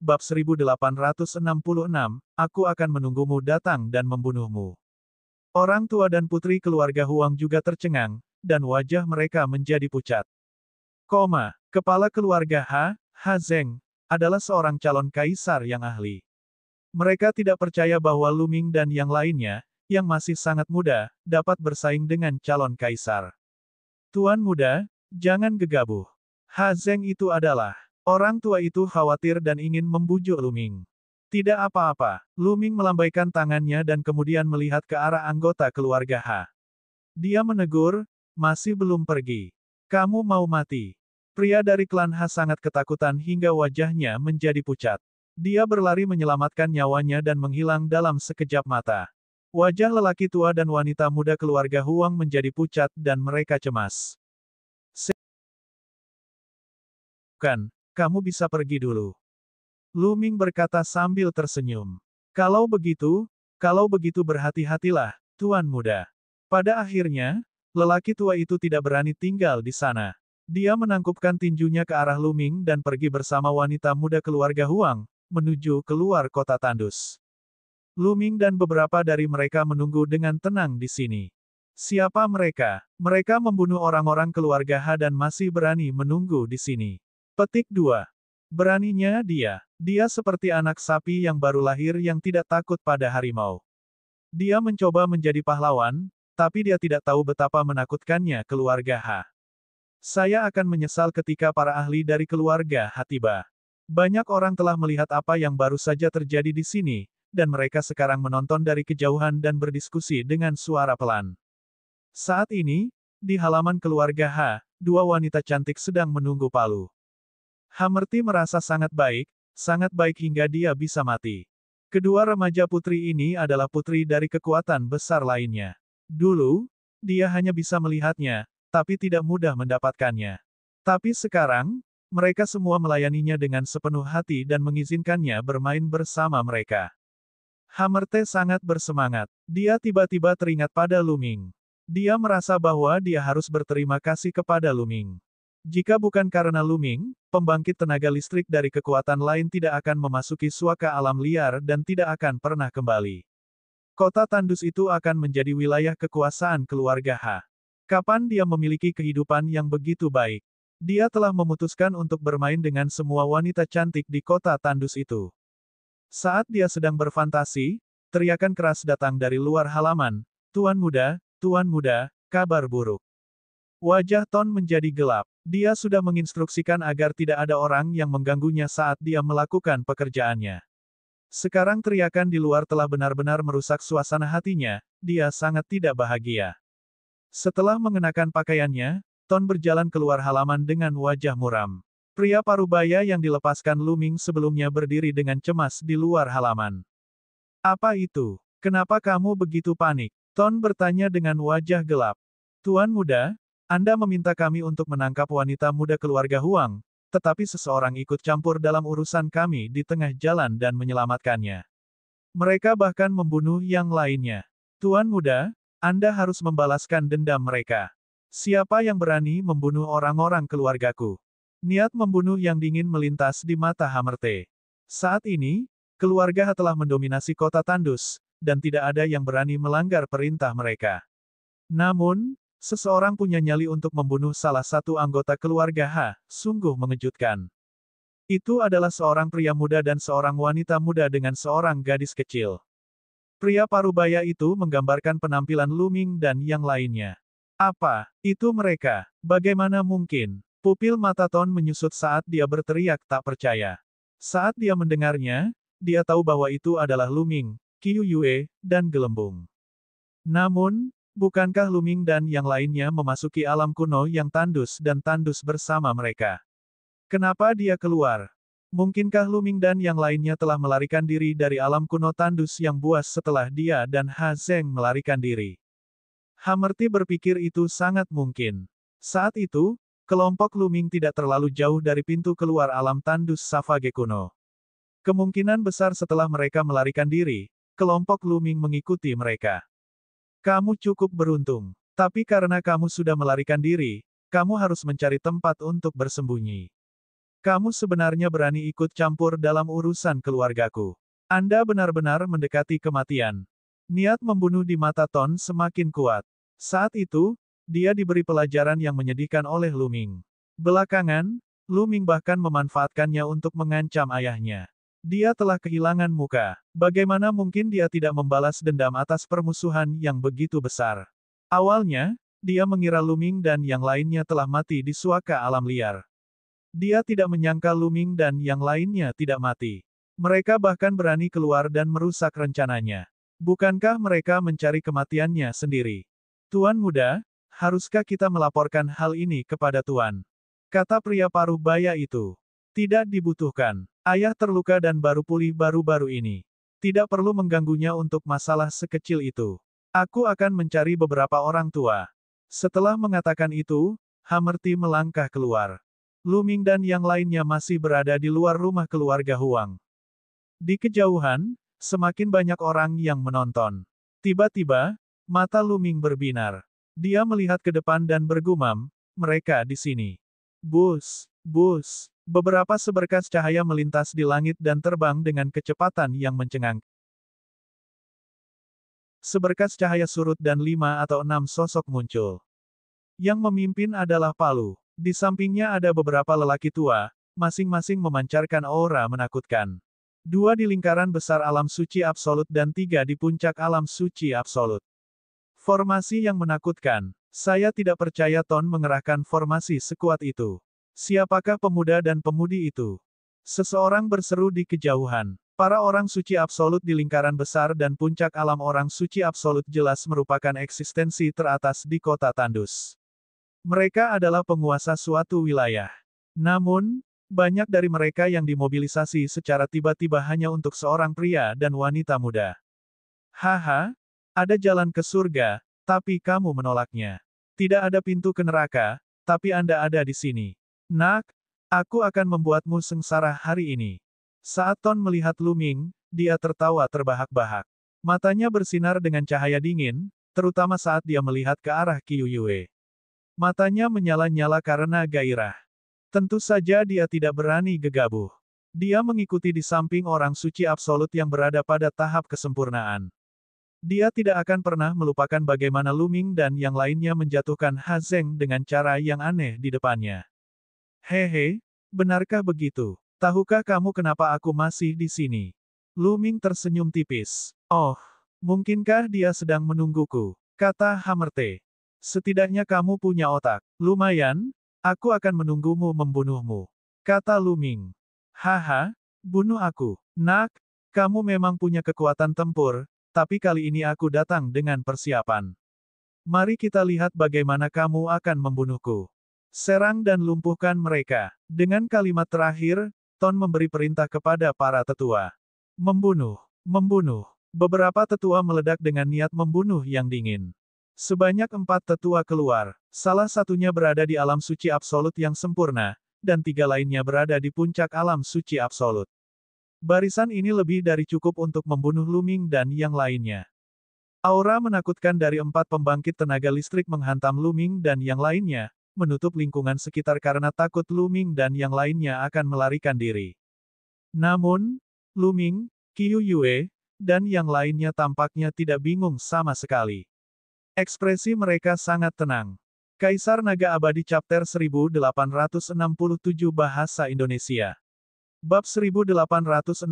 Bab 1866, Aku akan menunggumu datang dan membunuhmu. Orang tua dan putri keluarga Huang juga tercengang, dan wajah mereka menjadi pucat. Kepala keluarga Ha Zeng, adalah seorang calon kaisar yang ahli. Mereka tidak percaya bahwa Lu Ming dan yang lainnya, yang masih sangat muda, dapat bersaing dengan calon kaisar. Tuan muda, jangan gegabah. Ha Zeng itu adalah. Orang tua itu khawatir dan ingin membujuk Lu Ming. Tidak apa-apa, Lu Ming melambaikan tangannya dan kemudian melihat ke arah anggota keluarga Ha. Dia menegur, masih belum pergi. Kamu mau mati. Pria dari klan Ha sangat ketakutan hingga wajahnya menjadi pucat. Dia berlari menyelamatkan nyawanya dan menghilang dalam sekejap mata. Wajah lelaki tua dan wanita muda keluarga Huang menjadi pucat dan mereka cemas. Bukan, kamu bisa pergi dulu. Lu Ming berkata sambil tersenyum. Kalau begitu berhati-hatilah, Tuan muda. Pada akhirnya, lelaki tua itu tidak berani tinggal di sana. Dia menangkupkan tinjunya ke arah Lu Ming dan pergi bersama wanita muda keluarga Huang, menuju keluar kota Tandus. Lu Ming dan beberapa dari mereka menunggu dengan tenang di sini. Siapa mereka? Mereka membunuh orang-orang keluarga Ha dan masih berani menunggu di sini. Petik 2. Beraninya dia. Dia seperti anak sapi yang baru lahir yang tidak takut pada harimau. Dia mencoba menjadi pahlawan, tapi dia tidak tahu betapa menakutkannya keluarga Ha. Saya akan menyesal ketika para ahli dari keluarga Ha tiba. Banyak orang telah melihat apa yang baru saja terjadi di sini, dan mereka sekarang menonton dari kejauhan dan berdiskusi dengan suara pelan. Saat ini, di halaman keluarga Ha, 2 wanita cantik sedang menunggu palu. Ha Merti merasa sangat baik hingga dia bisa mati. Kedua remaja putri ini adalah putri dari kekuatan besar lainnya. Dulu, dia hanya bisa melihatnya, tapi tidak mudah mendapatkannya. Tapi sekarang, mereka semua melayaninya dengan sepenuh hati dan mengizinkannya bermain bersama mereka. Ha Merte sangat bersemangat. Dia tiba-tiba teringat pada Lu Ming. Dia merasa bahwa dia harus berterima kasih kepada Luming. Jika bukan karena Luming, pembangkit tenaga listrik dari kekuatan lain tidak akan memasuki suaka alam liar dan tidak akan pernah kembali. Kota tandus itu akan menjadi wilayah kekuasaan keluarga H. Kapan dia memiliki kehidupan yang begitu baik? Dia telah memutuskan untuk bermain dengan semua wanita cantik di kota tandus itu. Saat dia sedang berfantasi, teriakan keras datang dari luar halaman, Tuan muda, kabar buruk. Wajah Ton menjadi gelap. Dia sudah menginstruksikan agar tidak ada orang yang mengganggunya saat dia melakukan pekerjaannya. Sekarang teriakan di luar telah benar-benar merusak suasana hatinya, dia sangat tidak bahagia. Setelah mengenakan pakaiannya, Ton berjalan keluar halaman dengan wajah muram. Pria parubaya yang dilepaskan Luming sebelumnya berdiri dengan cemas di luar halaman. Apa itu? Kenapa kamu begitu panik? Ton bertanya dengan wajah gelap. Tuan muda, Anda meminta kami untuk menangkap wanita muda keluarga Huang, tetapi seseorang ikut campur dalam urusan kami di tengah jalan dan menyelamatkannya. Mereka bahkan membunuh yang lainnya. Tuan muda, Anda harus membalaskan dendam mereka. Siapa yang berani membunuh orang-orang keluargaku? Niat membunuh yang dingin melintas di mata Hamerte. Saat ini, keluarga telah mendominasi kota tandus, dan tidak ada yang berani melanggar perintah mereka. Namun, seseorang punya nyali untuk membunuh salah satu anggota keluarga H, sungguh mengejutkan. Itu adalah seorang pria muda dan seorang wanita muda dengan seorang gadis kecil. Pria parubaya itu menggambarkan penampilan Luming dan yang lainnya. Apa itu mereka? Bagaimana mungkin? Pupil mata Ton menyusut saat dia berteriak tak percaya. Saat dia mendengarnya, dia tahu bahwa itu adalah Luming, Qiu Yue, dan Gelembung. Namun, bukankah Luming dan yang lainnya memasuki alam kuno yang tandus dan tandus bersama mereka? Kenapa dia keluar? Mungkinkah Luming dan yang lainnya telah melarikan diri dari alam kuno tandus yang buas setelah dia dan Ha Zeng melarikan diri? Hammerti berpikir itu sangat mungkin. Saat itu, kelompok Luming tidak terlalu jauh dari pintu keluar alam tandus Savage kuno. Kemungkinan besar setelah mereka melarikan diri, kelompok Luming mengikuti mereka. Kamu cukup beruntung. Tapi karena kamu sudah melarikan diri, kamu harus mencari tempat untuk bersembunyi. Kamu sebenarnya berani ikut campur dalam urusan keluargaku. Anda benar-benar mendekati kematian. Niat membunuh di mata Ton semakin kuat. Saat itu, dia diberi pelajaran yang menyedihkan oleh Luming. Belakangan, Luming bahkan memanfaatkannya untuk mengancam ayahnya. Dia telah kehilangan muka. Bagaimana mungkin dia tidak membalas dendam atas permusuhan yang begitu besar? Awalnya, dia mengira Luming dan yang lainnya telah mati di suaka alam liar. Dia tidak menyangka Luming dan yang lainnya tidak mati. Mereka bahkan berani keluar dan merusak rencananya. Bukankah mereka mencari kematiannya sendiri? Tuan muda, haruskah kita melaporkan hal ini kepada Tuan? Kata pria paruh baya itu. Tidak dibutuhkan. Ayah terluka dan baru pulih baru-baru ini. Tidak perlu mengganggunya untuk masalah sekecil itu. Aku akan mencari beberapa orang tua. Setelah mengatakan itu, Hammerti melangkah keluar. Luming dan yang lainnya masih berada di luar rumah keluarga Huang. Di kejauhan, semakin banyak orang yang menonton. Tiba-tiba, mata Luming berbinar. Dia melihat ke depan dan bergumam, mereka di sini. Bus. Beberapa seberkas cahaya melintas di langit dan terbang dengan kecepatan yang mencengangkan. Seberkas cahaya surut dan 5 atau 6 sosok muncul. Yang memimpin adalah Palu. Di sampingnya ada beberapa lelaki tua, masing-masing memancarkan aura menakutkan. 2 di lingkaran besar alam suci absolut dan 3 di puncak alam suci absolut. Formasi yang menakutkan. Saya tidak percaya Ton mengerahkan formasi sekuat itu. Siapakah pemuda dan pemudi itu? Seseorang berseru di kejauhan. Para orang suci absolut di lingkaran besar dan puncak alam orang suci absolut jelas merupakan eksistensi teratas di kota tandus. Mereka adalah penguasa suatu wilayah. Namun, banyak dari mereka yang dimobilisasi secara tiba-tiba hanya untuk seorang pria dan wanita muda. Haha, ada jalan ke surga, tapi kamu menolaknya. Tidak ada pintu ke neraka, tapi Anda ada di sini. Nak, aku akan membuatmu sengsara hari ini. Saat Ton melihat Luming, dia tertawa terbahak-bahak. Matanya bersinar dengan cahaya dingin, terutama saat dia melihat ke arah Qiu Yue. Matanya menyala-nyala karena gairah. Tentu saja dia tidak berani gegabah. Dia mengikuti di samping orang suci absolut yang berada pada tahap kesempurnaan. Dia tidak akan pernah melupakan bagaimana Lu Ming dan yang lainnya menjatuhkan Ha Zeng dengan cara yang aneh di depannya. Hehe, benarkah begitu? Tahukah kamu kenapa aku masih di sini? Lu Ming tersenyum tipis. Oh, mungkinkah dia sedang menungguku? Kata Hamerte. Setidaknya kamu punya otak. Lumayan, aku akan menunggumu membunuhmu. Kata Lu Ming. Haha, bunuh aku. Nak, kamu memang punya kekuatan tempur, tapi kali ini aku datang dengan persiapan. Mari kita lihat bagaimana kamu akan membunuhku. Serang dan lumpuhkan mereka. Dengan kalimat terakhir, Ton memberi perintah kepada para tetua. Membunuh, membunuh. Beberapa tetua meledak dengan niat membunuh yang dingin. Sebanyak 4 tetua keluar. Salah satunya berada di alam suci absolut yang sempurna, dan 3 lainnya berada di puncak alam suci absolut. Barisan ini lebih dari cukup untuk membunuh Lu Ming dan yang lainnya. Aura menakutkan dari 4 pembangkit tenaga listrik menghantam Lu Ming dan yang lainnya, menutup lingkungan sekitar karena takut Lu Ming dan yang lainnya akan melarikan diri. Namun, Lu Ming, Qiu Yue, dan yang lainnya tampaknya tidak bingung sama sekali. Ekspresi mereka sangat tenang. Kaisar Naga Abadi Chapter 1867 Bahasa Indonesia. Bab 1867,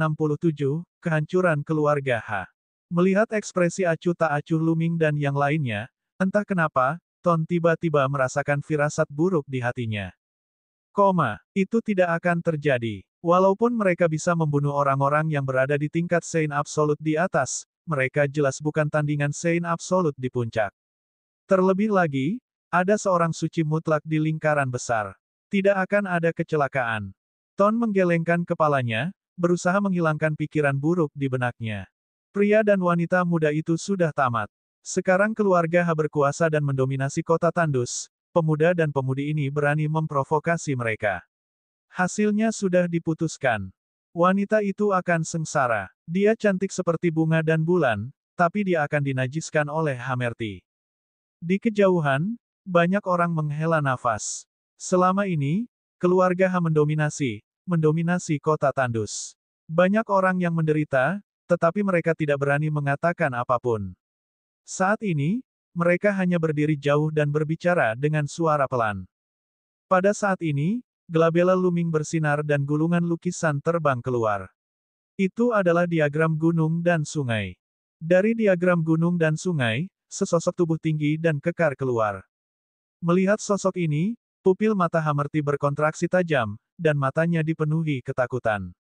Kehancuran Keluarga H. Melihat ekspresi acuh tak acuh Lu Ming dan yang lainnya, entah kenapa, Ton tiba-tiba merasakan firasat buruk di hatinya. Itu tidak akan terjadi. Walaupun mereka bisa membunuh orang-orang yang berada di tingkat Sein Absolut di atas, mereka jelas bukan tandingan Sein Absolut di puncak. Terlebih lagi, ada seorang suci mutlak di lingkaran besar. Tidak akan ada kecelakaan. Ton menggelengkan kepalanya, berusaha menghilangkan pikiran buruk di benaknya. Pria dan wanita muda itu sudah tamat. Sekarang keluarga H berkuasa dan mendominasi kota Tandus. Pemuda dan pemudi ini berani memprovokasi mereka. Hasilnya sudah diputuskan. Wanita itu akan sengsara. Dia cantik seperti bunga dan bulan, tapi dia akan dinajiskan oleh Hamerti. Di kejauhan, banyak orang menghela nafas. Selama ini, keluarga H mendominasi kota Tandus. Banyak orang yang menderita, tetapi mereka tidak berani mengatakan apapun. Saat ini, mereka hanya berdiri jauh dan berbicara dengan suara pelan. Pada saat ini, glabela Lu Ming bersinar dan gulungan lukisan terbang keluar. Itu adalah diagram gunung dan sungai. Dari diagram gunung dan sungai, sesosok tubuh tinggi dan kekar keluar. Melihat sosok ini, pupil mata Hamerti berkontraksi tajam, dan matanya dipenuhi ketakutan.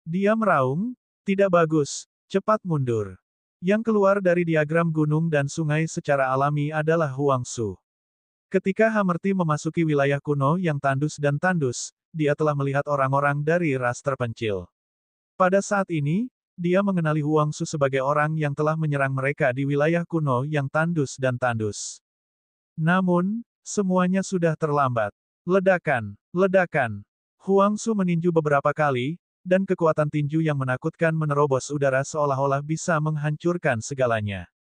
Dia meraung, "Tidak bagus, cepat mundur." Yang keluar dari diagram gunung dan sungai secara alami adalah Huangsu. Ketika Hamerti memasuki wilayah kuno yang tandus dan tandus, dia telah melihat orang-orang dari ras terpencil. Pada saat ini, dia mengenali Huangsu sebagai orang yang telah menyerang mereka di wilayah kuno yang tandus dan tandus. Namun, semuanya sudah terlambat. Ledakan, ledakan. Huangsu meninju beberapa kali, dan kekuatan tinju yang menakutkan menerobos udara seolah-olah bisa menghancurkan segalanya.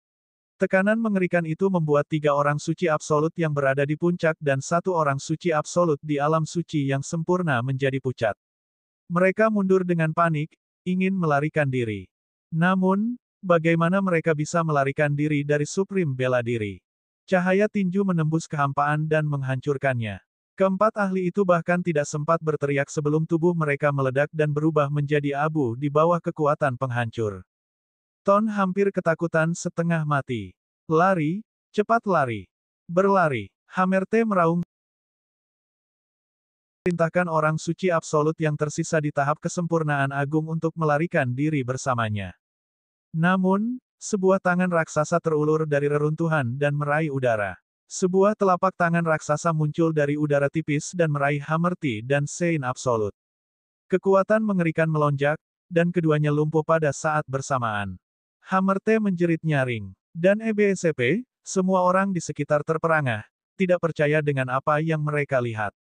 Tekanan mengerikan itu membuat 3 orang suci absolut yang berada di puncak dan 1 orang suci absolut di alam suci yang sempurna menjadi pucat. Mereka mundur dengan panik, ingin melarikan diri. Namun, bagaimana mereka bisa melarikan diri dari Supreme Bela Diri? Cahaya tinju menembus kehampaan dan menghancurkannya. Keempat ahli itu bahkan tidak sempat berteriak sebelum tubuh mereka meledak dan berubah menjadi abu di bawah kekuatan penghancur. Ton hampir ketakutan setengah mati. Lari, cepat lari. Berlari. Hamerte meraung. Perintahkan orang suci absolut yang tersisa di tahap kesempurnaan agung untuk melarikan diri bersamanya. Namun, sebuah tangan raksasa terulur dari reruntuhan dan meraih udara. Sebuah telapak tangan raksasa muncul dari udara tipis dan meraih Hamerti dan Sein Absolut. Kekuatan mengerikan melonjak, dan keduanya lumpuh pada saat bersamaan. Hamerte menjerit nyaring. Dan EBSP, semua orang di sekitar terperangah, tidak percaya dengan apa yang mereka lihat.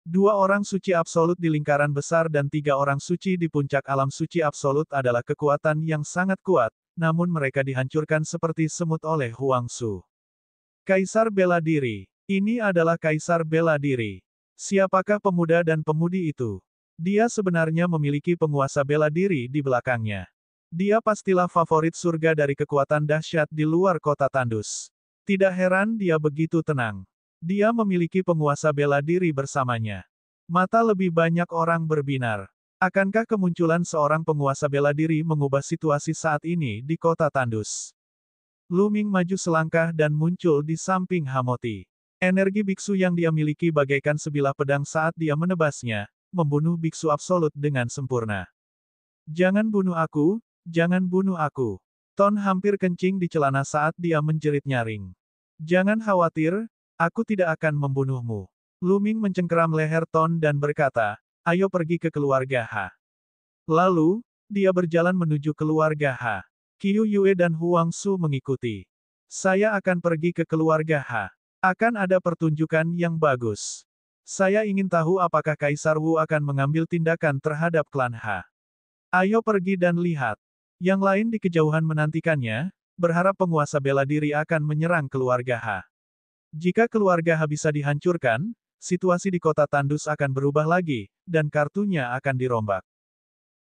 2 orang suci absolut di lingkaran besar dan 3 orang suci di puncak alam suci absolut adalah kekuatan yang sangat kuat, namun mereka dihancurkan seperti semut oleh Huang Su. Kaisar bela diri. Ini adalah kaisar bela diri. Siapakah pemuda dan pemudi itu? Dia sebenarnya memiliki penguasa bela diri di belakangnya. Dia pastilah favorit surga dari kekuatan dahsyat di luar kota Tandus. Tidak heran dia begitu tenang. Dia memiliki penguasa bela diri bersamanya. Mata lebih banyak orang berbinar. Akankah kemunculan seorang penguasa bela diri mengubah situasi saat ini di kota Tandus? Lu Ming maju selangkah dan muncul di samping Hamoti. Energi biksu yang dia miliki bagaikan sebilah pedang saat dia menebasnya, membunuh biksu absolut dengan sempurna. Jangan bunuh aku, jangan bunuh aku. Ton hampir kencing di celana saat dia menjerit nyaring. Jangan khawatir, aku tidak akan membunuhmu. Lu Ming mencengkeram leher Ton dan berkata, ayo pergi ke keluarga Ha. Lalu, dia berjalan menuju keluarga Ha. Qiu Yue dan Huang Su mengikuti. Saya akan pergi ke keluarga Ha. Akan ada pertunjukan yang bagus. Saya ingin tahu apakah Kaisar Wu akan mengambil tindakan terhadap klan Ha. Ayo pergi dan lihat. Yang lain di kejauhan menantikannya, berharap penguasa bela diri akan menyerang keluarga Ha. Jika keluarga Ha bisa dihancurkan, situasi di kota Tandus akan berubah lagi, dan kartunya akan dirombak.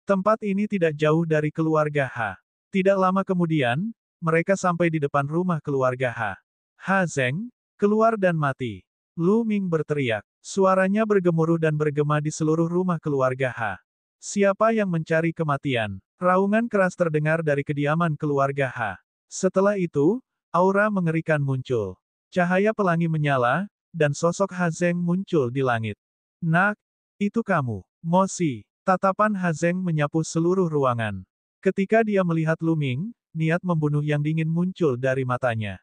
Tempat ini tidak jauh dari keluarga Ha. Tidak lama kemudian, mereka sampai di depan rumah keluarga Ha. Ha Zeng, keluar dan mati. Lu Ming berteriak. Suaranya bergemuruh dan bergema di seluruh rumah keluarga Ha. Siapa yang mencari kematian? Raungan keras terdengar dari kediaman keluarga Ha. Setelah itu, aura mengerikan muncul. Cahaya pelangi menyala, dan sosok Ha Zeng muncul di langit. Nak, itu kamu, Mosi. Tatapan Ha Zeng menyapu seluruh ruangan. Ketika dia melihat Lu Ming, niat membunuh yang dingin muncul dari matanya.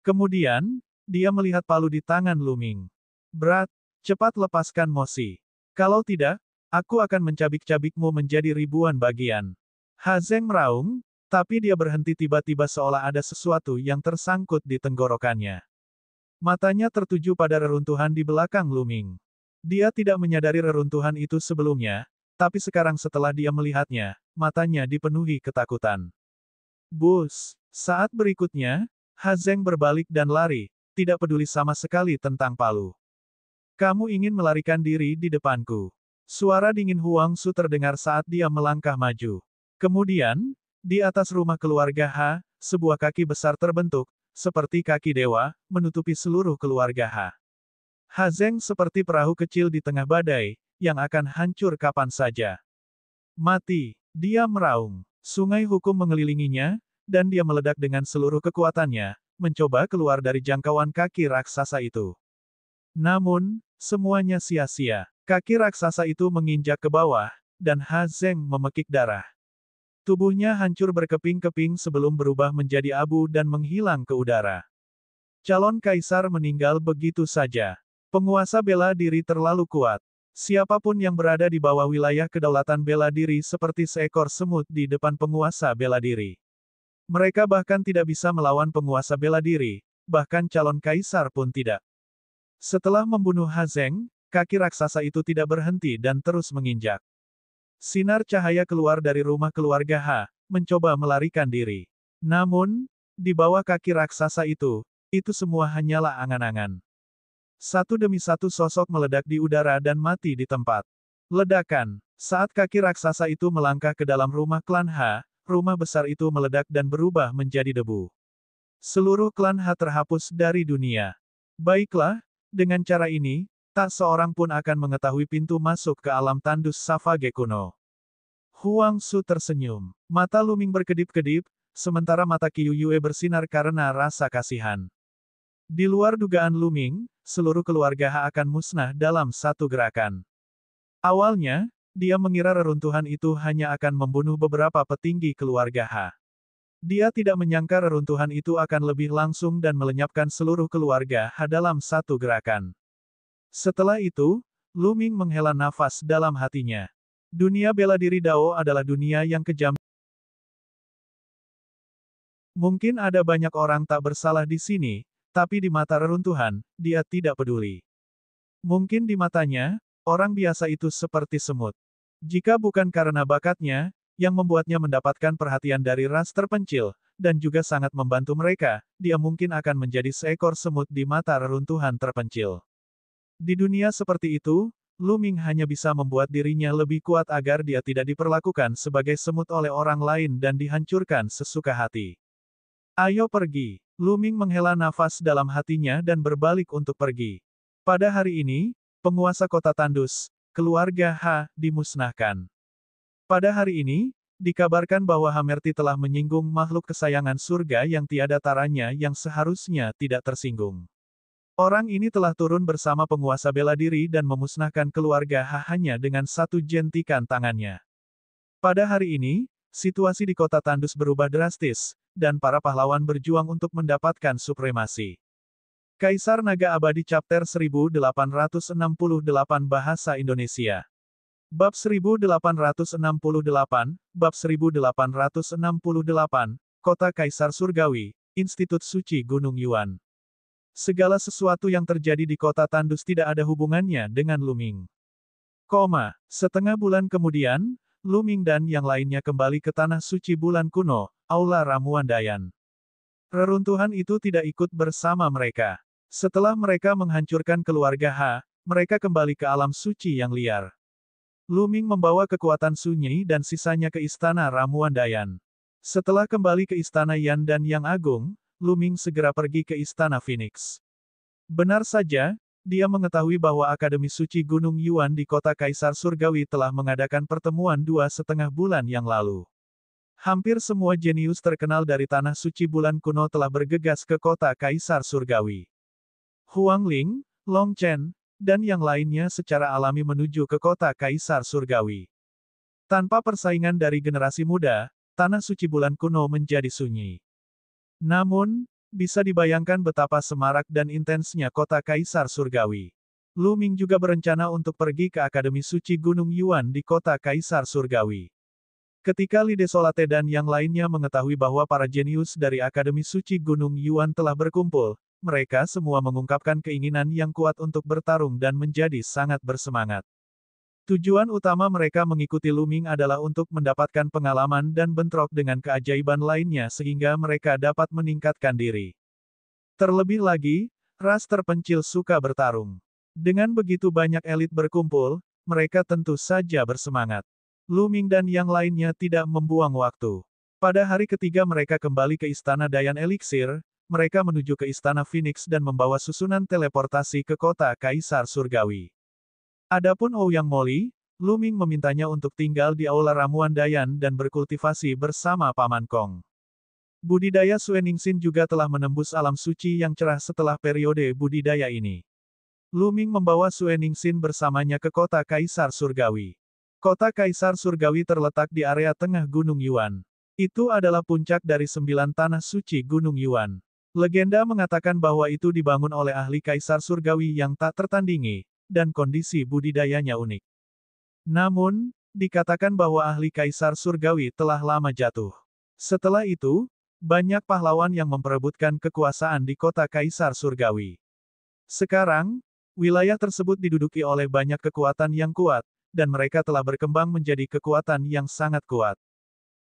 Kemudian, dia melihat palu di tangan Lu Ming. Berat, cepat lepaskan Mosi. Kalau tidak, aku akan mencabik-cabikmu menjadi ribuan bagian. Ha Zeng meraung, tapi dia berhenti tiba-tiba seolah ada sesuatu yang tersangkut di tenggorokannya. Matanya tertuju pada reruntuhan di belakang Lu Ming. Dia tidak menyadari reruntuhan itu sebelumnya, tapi sekarang setelah dia melihatnya, matanya dipenuhi ketakutan. Bus! Saat berikutnya, Ha Zeng berbalik dan lari, tidak peduli sama sekali tentang palu. Kamu ingin melarikan diri di depanku. Suara dingin Huang Su terdengar saat dia melangkah maju. Kemudian, di atas rumah keluarga Ha, sebuah kaki besar terbentuk, seperti kaki dewa, menutupi seluruh keluarga Ha. Ha Zeng seperti perahu kecil di tengah badai, yang akan hancur kapan saja. Mati, dia meraung. Sungai hukum mengelilinginya, dan dia meledak dengan seluruh kekuatannya, mencoba keluar dari jangkauan kaki raksasa itu. Namun, semuanya sia-sia. Kaki raksasa itu menginjak ke bawah, dan Ha Zeng memekik darah. Tubuhnya hancur berkeping-keping sebelum berubah menjadi abu dan menghilang ke udara. Calon kaisar meninggal begitu saja. Penguasa bela diri terlalu kuat. Siapapun yang berada di bawah wilayah kedaulatan bela diri seperti seekor semut di depan penguasa bela diri. Mereka bahkan tidak bisa melawan penguasa bela diri, bahkan calon kaisar pun tidak. Setelah membunuh Ha Zeng, kaki raksasa itu tidak berhenti dan terus menginjak. Sinar cahaya keluar dari rumah keluarga Ha, mencoba melarikan diri. Namun, di bawah kaki raksasa itu semua hanyalah angan-angan. Satu demi satu sosok meledak di udara dan mati di tempat. Ledakan. Saat kaki raksasa itu melangkah ke dalam rumah klan Ha, rumah besar itu meledak dan berubah menjadi debu. Seluruh klan Ha terhapus dari dunia. Baiklah, dengan cara ini, tak seorang pun akan mengetahui pintu masuk ke alam tandus Savage kuno. Huang Su tersenyum. Mata Lu Ming berkedip-kedip, sementara mata Qiu Yue bersinar karena rasa kasihan. Di luar dugaan Lu Ming, seluruh keluarga Ha akan musnah dalam satu gerakan. Awalnya, dia mengira reruntuhan itu hanya akan membunuh beberapa petinggi keluarga Ha. Dia tidak menyangka reruntuhan itu akan lebih langsung dan melenyapkan seluruh keluarga Ha dalam satu gerakan. Setelah itu, Lu Ming menghela nafas dalam hatinya. Dunia bela diri Dao adalah dunia yang kejam. Mungkin ada banyak orang tak bersalah di sini, tapi di mata reruntuhan, dia tidak peduli. Mungkin di matanya, orang biasa itu seperti semut. Jika bukan karena bakatnya, yang membuatnya mendapatkan perhatian dari ras terpencil, dan juga sangat membantu mereka, dia mungkin akan menjadi seekor semut di mata reruntuhan terpencil. Di dunia seperti itu, Lu Ming hanya bisa membuat dirinya lebih kuat agar dia tidak diperlakukan sebagai semut oleh orang lain dan dihancurkan sesuka hati. Ayo pergi. Lu Ming menghela nafas dalam hatinya dan berbalik untuk pergi. Pada hari ini, penguasa kota Tandus, keluarga Ha, dimusnahkan. Pada hari ini, dikabarkan bahwa Hamerti telah menyinggung makhluk kesayangan surga yang tiada taranya yang seharusnya tidak tersinggung. Orang ini telah turun bersama penguasa bela diri dan memusnahkan keluarga Ha hanya dengan satu jentikan tangannya. Pada hari ini, situasi di kota Tandus berubah drastis, dan para pahlawan berjuang untuk mendapatkan supremasi. Kaisar Naga Abadi Chapter 1868 Bahasa Indonesia. Bab 1868, Bab 1868, Kota Kaisar Surgawi, Institut Suci Gunung Yuan. Segala sesuatu yang terjadi di kota Tandus tidak ada hubungannya dengan Lu Ming. Setengah bulan kemudian, Lu Ming dan yang lainnya kembali ke Tanah Suci Bulan Kuno, Aula Ramuan Dayan. Reruntuhan itu tidak ikut bersama mereka. Setelah mereka menghancurkan keluarga Ha, mereka kembali ke alam suci yang liar. Lu Ming membawa kekuatan sunyi dan sisanya ke Istana Ramuan Dayan. Setelah kembali ke Istana Yan dan Yang Agung, Lu Ming segera pergi ke Istana Phoenix. Benar saja, dia mengetahui bahwa Akademi Suci Gunung Yuan di kota Kaisar Surgawi telah mengadakan pertemuan 2,5 bulan yang lalu. Hampir semua jenius terkenal dari Tanah Suci Bulan Kuno telah bergegas ke kota Kaisar Surgawi. Huang Ling, Long Chen, dan yang lainnya secara alami menuju ke kota Kaisar Surgawi. Tanpa persaingan dari generasi muda, Tanah Suci Bulan Kuno menjadi sunyi. Namun, bisa dibayangkan betapa semarak dan intensnya kota Kaisar Surgawi. Lu Ming juga berencana untuk pergi ke Akademi Suci Gunung Yuan di kota Kaisar Surgawi. Ketika Li Desolate dan yang lainnya mengetahui bahwa para jenius dari Akademi Suci Gunung Yuan telah berkumpul, mereka semua mengungkapkan keinginan yang kuat untuk bertarung dan menjadi sangat bersemangat. Tujuan utama mereka mengikuti Lu Ming adalah untuk mendapatkan pengalaman dan bentrok dengan keajaiban lainnya sehingga mereka dapat meningkatkan diri. Terlebih lagi, ras terpencil suka bertarung. Dengan begitu banyak elit berkumpul, mereka tentu saja bersemangat. Lu Ming dan yang lainnya tidak membuang waktu. Pada hari ketiga mereka kembali ke Istana Dayan Elixir, mereka menuju ke Istana Phoenix dan membawa susunan teleportasi ke kota Kaisar Surgawi. Adapun Ouyang Moli, Lu Ming memintanya untuk tinggal di Aula Ramuan Dayan dan berkultivasi bersama Paman Kong. Budidaya Sueningsin juga telah menembus alam suci yang cerah setelah periode budidaya ini. Lu Ming membawa Sueningsin bersamanya ke kota Kaisar Surgawi. Kota Kaisar Surgawi terletak di area tengah Gunung Yuan. Itu adalah puncak dari 9 tanah suci Gunung Yuan. Legenda mengatakan bahwa itu dibangun oleh ahli Kaisar Surgawi yang tak tertandingi, dan kondisi budidayanya unik. Namun, dikatakan bahwa ahli Kaisar Surgawi telah lama jatuh. Setelah itu, banyak pahlawan yang memperebutkan kekuasaan di kota Kaisar Surgawi. Sekarang, wilayah tersebut diduduki oleh banyak kekuatan yang kuat, dan mereka telah berkembang menjadi kekuatan yang sangat kuat.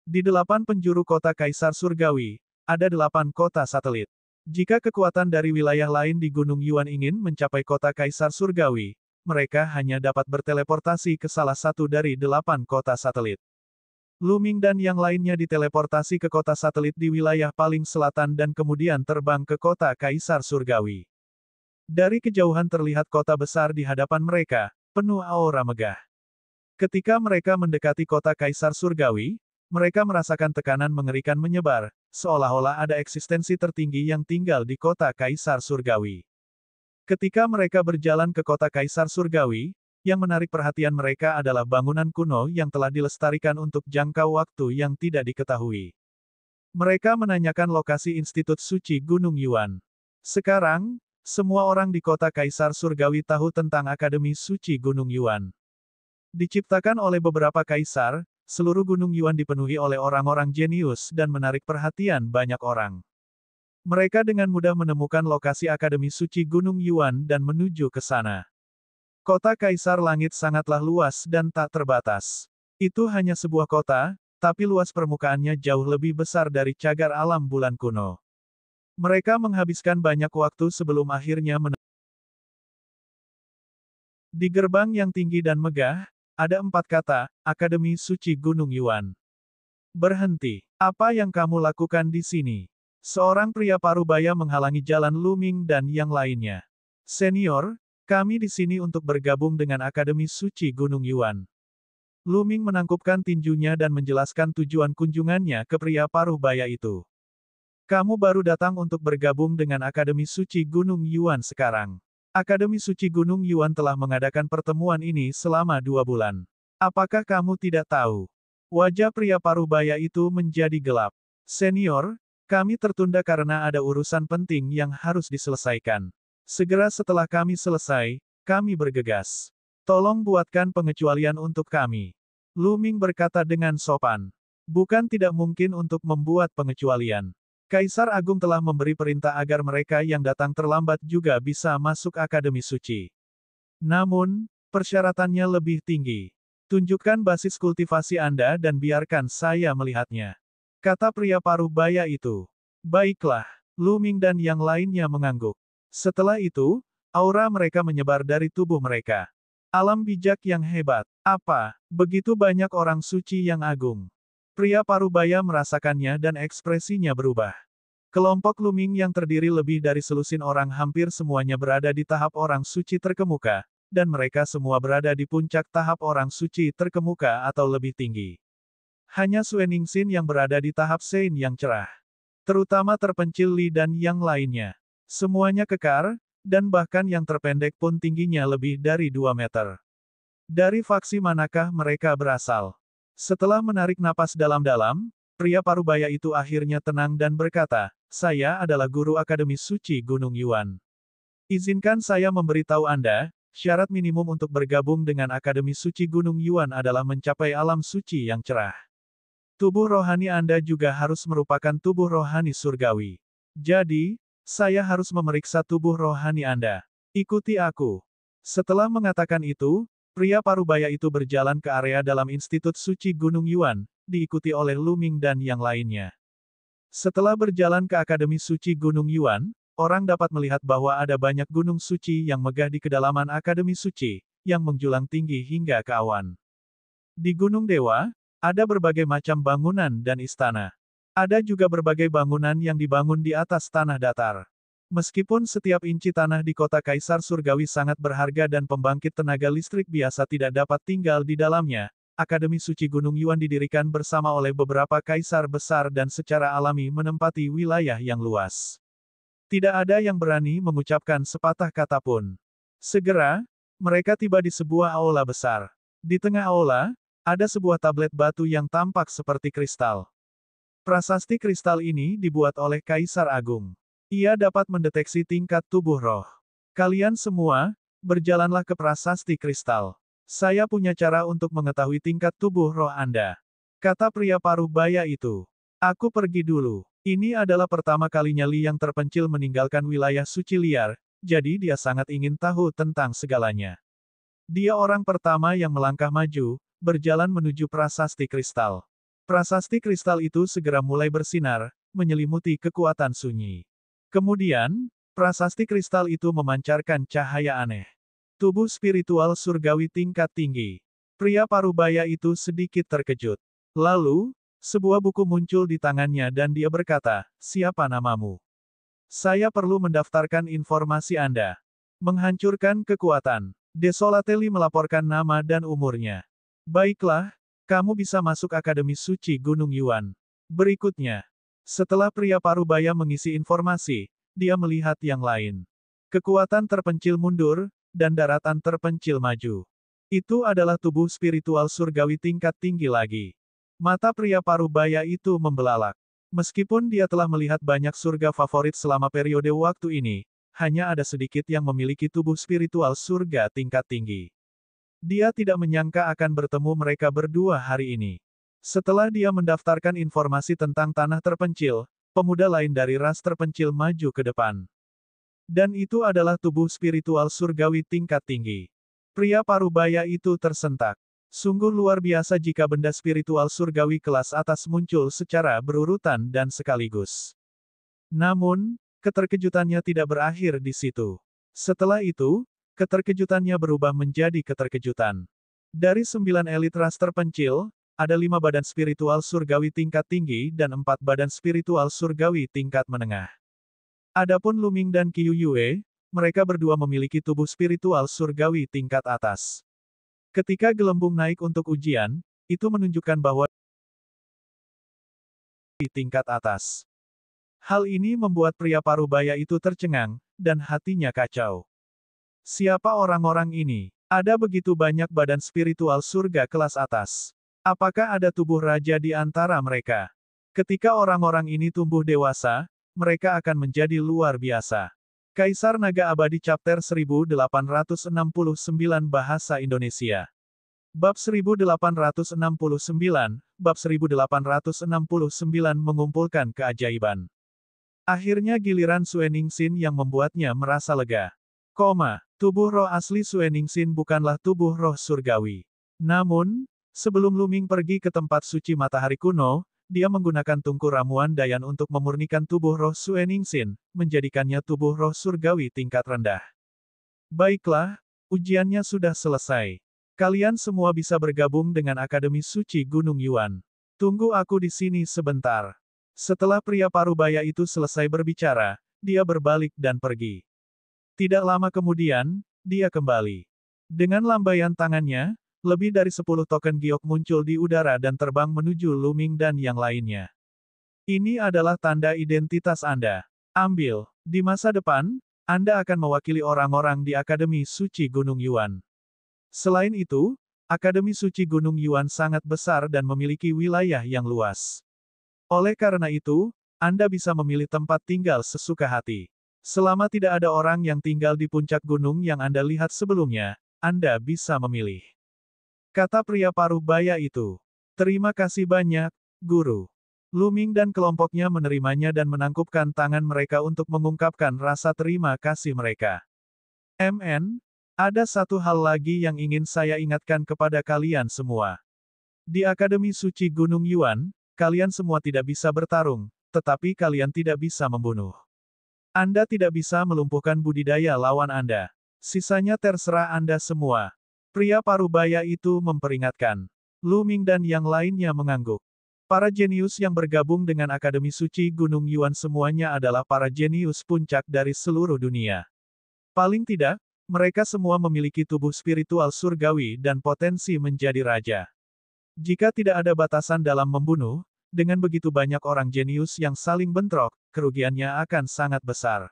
Di 8 penjuru kota Kaisar Surgawi, ada 8 kota satelit. Jika kekuatan dari wilayah lain di Gunung Yuan ingin mencapai kota Kaisar Surgawi, mereka hanya dapat berteleportasi ke salah satu dari 8 kota satelit. Lu Ming dan yang lainnya diteleportasi ke kota satelit di wilayah paling selatan dan kemudian terbang ke kota Kaisar Surgawi. Dari kejauhan terlihat kota besar di hadapan mereka, penuh aura megah. Ketika mereka mendekati kota Kaisar Surgawi, mereka merasakan tekanan mengerikan menyebar, seolah-olah ada eksistensi tertinggi yang tinggal di kota Kaisar Surgawi. Ketika mereka berjalan ke kota Kaisar Surgawi, yang menarik perhatian mereka adalah bangunan kuno yang telah dilestarikan untuk jangka waktu yang tidak diketahui. Mereka menanyakan lokasi Institut Suci Gunung Yuan. Sekarang, semua orang di kota Kaisar Surgawi tahu tentang Akademi Suci Gunung Yuan. Diciptakan oleh beberapa kaisar, seluruh Gunung Yuan dipenuhi oleh orang-orang jenius dan menarik perhatian banyak orang. Mereka dengan mudah menemukan lokasi Akademi Suci Gunung Yuan dan menuju ke sana. Kota Kaisar Langit sangatlah luas dan tak terbatas. Itu hanya sebuah kota, tapi luas permukaannya jauh lebih besar dari cagar alam bulan kuno. Mereka menghabiskan banyak waktu sebelum akhirnya Di gerbang yang tinggi dan megah, ada 4 kata, Akademi Suci Gunung Yuan. Berhenti. Apa yang kamu lakukan di sini? Seorang pria parubaya menghalangi jalan Lu Ming dan yang lainnya. Senior, kami di sini untuk bergabung dengan Akademi Suci Gunung Yuan. Lu Ming menangkupkan tinjunya dan menjelaskan tujuan kunjungannya ke pria parubaya itu. Kamu baru datang untuk bergabung dengan Akademi Suci Gunung Yuan sekarang. Akademi Suci Gunung Yuan telah mengadakan pertemuan ini selama 2 bulan. Apakah kamu tidak tahu? Wajah pria parubaya itu menjadi gelap. Senior, kami tertunda karena ada urusan penting yang harus diselesaikan. Segera setelah kami selesai, kami bergegas. Tolong buatkan pengecualian untuk kami. Lu Ming berkata dengan sopan. Bukan tidak mungkin untuk membuat pengecualian. Kaisar Agung telah memberi perintah agar mereka yang datang terlambat juga bisa masuk Akademi Suci. Namun, persyaratannya lebih tinggi. Tunjukkan basis kultivasi Anda dan biarkan saya melihatnya. Kata pria parubaya itu. Baiklah, Lu Ming dan yang lainnya mengangguk. Setelah itu, aura mereka menyebar dari tubuh mereka. Alam bijak yang hebat. Apa? Begitu banyak orang suci yang agung. Pria parubaya merasakannya dan ekspresinya berubah. Kelompok Lu Ming yang terdiri lebih dari selusin orang hampir semuanya berada di tahap orang suci terkemuka, dan mereka semua berada di puncak tahap orang suci terkemuka atau lebih tinggi. Hanya Sue Ningsin yang berada di tahap Sein yang cerah. Terutama terpencil Li dan yang lainnya. Semuanya kekar, dan bahkan yang terpendek pun tingginya lebih dari 2 meter. Dari faksi manakah mereka berasal? Setelah menarik napas dalam-dalam, pria parubaya itu akhirnya tenang dan berkata, saya adalah guru Akademi Suci Gunung Yuan. Izinkan saya memberitahu Anda, syarat minimum untuk bergabung dengan Akademi Suci Gunung Yuan adalah mencapai alam suci yang cerah. Tubuh rohani Anda juga harus merupakan tubuh rohani surgawi. Jadi, saya harus memeriksa tubuh rohani Anda. Ikuti aku. Setelah mengatakan itu, pria parubaya itu berjalan ke area dalam Institut Suci Gunung Yuan, diikuti oleh Lu Ming dan yang lainnya. Setelah berjalan ke Akademi Suci Gunung Yuan, orang dapat melihat bahwa ada banyak gunung suci yang megah di kedalaman Akademi Suci, yang menjulang tinggi hingga ke awan. Di Gunung Dewa, ada berbagai macam bangunan dan istana. Ada juga berbagai bangunan yang dibangun di atas tanah datar. Meskipun setiap inci tanah di kota Kaisar Surgawi sangat berharga dan pembangkit tenaga listrik biasa tidak dapat tinggal di dalamnya, Akademi Suci Gunung Yuan didirikan bersama oleh beberapa kaisar besar dan secara alami menempati wilayah yang luas. Tidak ada yang berani mengucapkan sepatah kata pun. Segera, mereka tiba di sebuah aula besar. Di tengah aula, ada sebuah tablet batu yang tampak seperti kristal. Prasasti kristal ini dibuat oleh Kaisar Agung. Ia dapat mendeteksi tingkat tubuh roh. Kalian semua, berjalanlah ke prasasti kristal. Saya punya cara untuk mengetahui tingkat tubuh roh Anda. Kata pria parubaya itu. Aku pergi dulu. Ini adalah pertama kalinya Li yang terpencil meninggalkan wilayah suci liar, jadi dia sangat ingin tahu tentang segalanya. Dia orang pertama yang melangkah maju, berjalan menuju prasasti kristal. Prasasti kristal itu segera mulai bersinar, menyelimuti kekuatan sunyi. Kemudian, prasasti kristal itu memancarkan cahaya aneh. Tubuh spiritual surgawi tingkat tinggi. Pria parubaya itu sedikit terkejut. Lalu, sebuah buku muncul di tangannya dan dia berkata, siapa namamu? Saya perlu mendaftarkan informasi Anda. Menghancurkan kekuatan. Desolateli melaporkan nama dan umurnya. Baiklah, kamu bisa masuk Akademi Suci Gunung Yuan. Berikutnya, setelah pria parubaya mengisi informasi, dia melihat yang lain. Kekuatan terpencil mundur, dan daratan terpencil maju. Itu adalah tubuh spiritual surgawi tingkat tinggi lagi. Mata pria parubaya itu membelalak. Meskipun dia telah melihat banyak surga favorit selama periode waktu ini, hanya ada sedikit yang memiliki tubuh spiritual surga tingkat tinggi. Dia tidak menyangka akan bertemu mereka berdua hari ini. Setelah dia mendaftarkan informasi tentang tanah terpencil, pemuda lain dari ras terpencil maju ke depan. Dan itu adalah tubuh spiritual surgawi tingkat tinggi. Pria parubaya itu tersentak. Sungguh luar biasa jika benda spiritual surgawi kelas atas muncul secara berurutan dan sekaligus. Namun, keterkejutannya tidak berakhir di situ. Setelah itu, keterkejutannya berubah menjadi keterkejutan. Dari 9 elit ras terpencil, ada 5 badan spiritual surgawi tingkat tinggi dan 4 badan spiritual surgawi tingkat menengah. Adapun Lu Ming dan Qiu Yue, mereka berdua memiliki tubuh spiritual surgawi tingkat atas. Ketika gelembung naik untuk ujian, itu menunjukkan bahwa di tingkat atas. Hal ini membuat pria parubaya itu tercengang, dan hatinya kacau. Siapa orang-orang ini? Ada begitu banyak badan spiritual surga kelas atas. Apakah ada tubuh raja di antara mereka? Ketika orang-orang ini tumbuh dewasa, mereka akan menjadi luar biasa. Kaisar Naga Abadi Chapter 1869 Bahasa Indonesia. Bab 1869, Bab 1869 mengumpulkan keajaiban. Akhirnya giliran Sue Ningsin yang membuatnya merasa lega. Tubuh roh asli Sue Ningsin bukanlah tubuh roh surgawi. Namun, sebelum Lu Ming pergi ke tempat suci matahari kuno, dia menggunakan tungku ramuan Dayan untuk memurnikan tubuh roh Sue Ningsin, menjadikannya tubuh roh surgawi tingkat rendah. Baiklah, ujiannya sudah selesai. Kalian semua bisa bergabung dengan Akademi Suci Gunung Yuan. Tunggu aku di sini sebentar. Setelah pria parubaya itu selesai berbicara, dia berbalik dan pergi. Tidak lama kemudian, dia kembali. Dengan lambaian tangannya, lebih dari 10 token giok muncul di udara dan terbang menuju Lu Ming dan yang lainnya. Ini adalah tanda identitas Anda. Ambil. Di masa depan, Anda akan mewakili orang-orang di Akademi Suci Gunung Yuan. Selain itu, Akademi Suci Gunung Yuan sangat besar dan memiliki wilayah yang luas. Oleh karena itu, Anda bisa memilih tempat tinggal sesuka hati. Selama tidak ada orang yang tinggal di puncak gunung yang Anda lihat sebelumnya, Anda bisa memilih. Kata pria parubaya itu. Terima kasih banyak, Guru. Lu Ming dan kelompoknya menerimanya dan menangkupkan tangan mereka untuk mengungkapkan rasa terima kasih mereka. Ada satu hal lagi yang ingin saya ingatkan kepada kalian semua. Di Akademi Suci Gunung Yuan, kalian semua tidak bisa bertarung, tetapi kalian tidak bisa membunuh. Anda tidak bisa melumpuhkan budidaya lawan Anda. Sisanya terserah Anda semua. Pria parubaya itu memperingatkan. Lu Ming dan yang lainnya mengangguk. Para jenius yang bergabung dengan Akademi Suci Gunung Yuan semuanya adalah para jenius puncak dari seluruh dunia. Paling tidak, mereka semua memiliki tubuh spiritual surgawi dan potensi menjadi raja. Jika tidak ada batasan dalam membunuh, dengan begitu banyak orang jenius yang saling bentrok, kerugiannya akan sangat besar.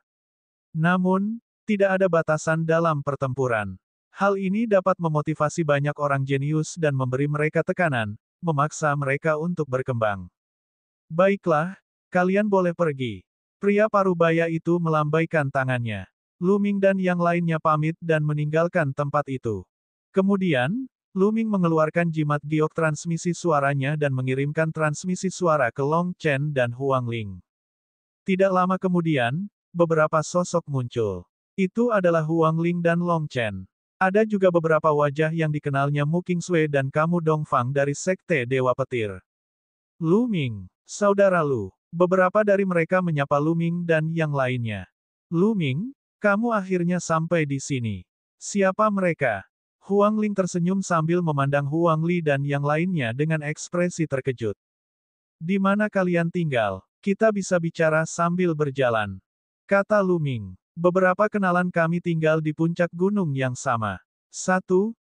Namun, tidak ada batasan dalam pertempuran. Hal ini dapat memotivasi banyak orang jenius dan memberi mereka tekanan, memaksa mereka untuk berkembang. Baiklah, kalian boleh pergi. Pria parubaya itu melambaikan tangannya. Lu Ming dan yang lainnya pamit dan meninggalkan tempat itu. Kemudian, Lu Ming mengeluarkan jimat giok transmisi suaranya dan mengirimkan transmisi suara ke Long Chen dan Huang Ling. Tidak lama kemudian, beberapa sosok muncul. Itu adalah Huang Ling dan Long Chen. Ada juga beberapa wajah yang dikenalnya Mu Qingsui dan Kamu Dongfang dari Sekte Dewa Petir. Lu Ming, saudara Lu. Beberapa dari mereka menyapa Lu Ming dan yang lainnya. Lu Ming, kamu akhirnya sampai di sini. Siapa mereka? Huang Ling tersenyum sambil memandang Huang Li dan yang lainnya dengan ekspresi terkejut. Di mana kalian tinggal? Kita bisa bicara sambil berjalan. Kata Lu Ming. Beberapa kenalan kami tinggal di puncak gunung yang sama. 11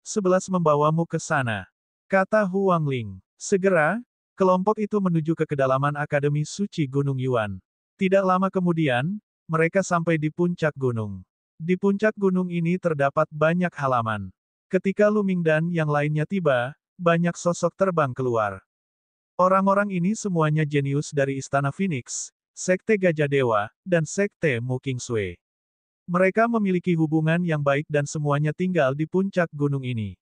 membawamu ke sana. Kata Huang Ling. Segera, kelompok itu menuju ke kedalaman Akademi Suci Gunung Yuan. Tidak lama kemudian, mereka sampai di puncak gunung. Di puncak gunung ini terdapat banyak halaman. Ketika Lu Ming dan yang lainnya tiba, banyak sosok terbang keluar. Orang-orang ini semuanya jenius dari Istana Phoenix, Sekte Gajah Dewa, dan Sekte Mu Qingsui. Mereka memiliki hubungan yang baik dan semuanya tinggal di puncak gunung ini.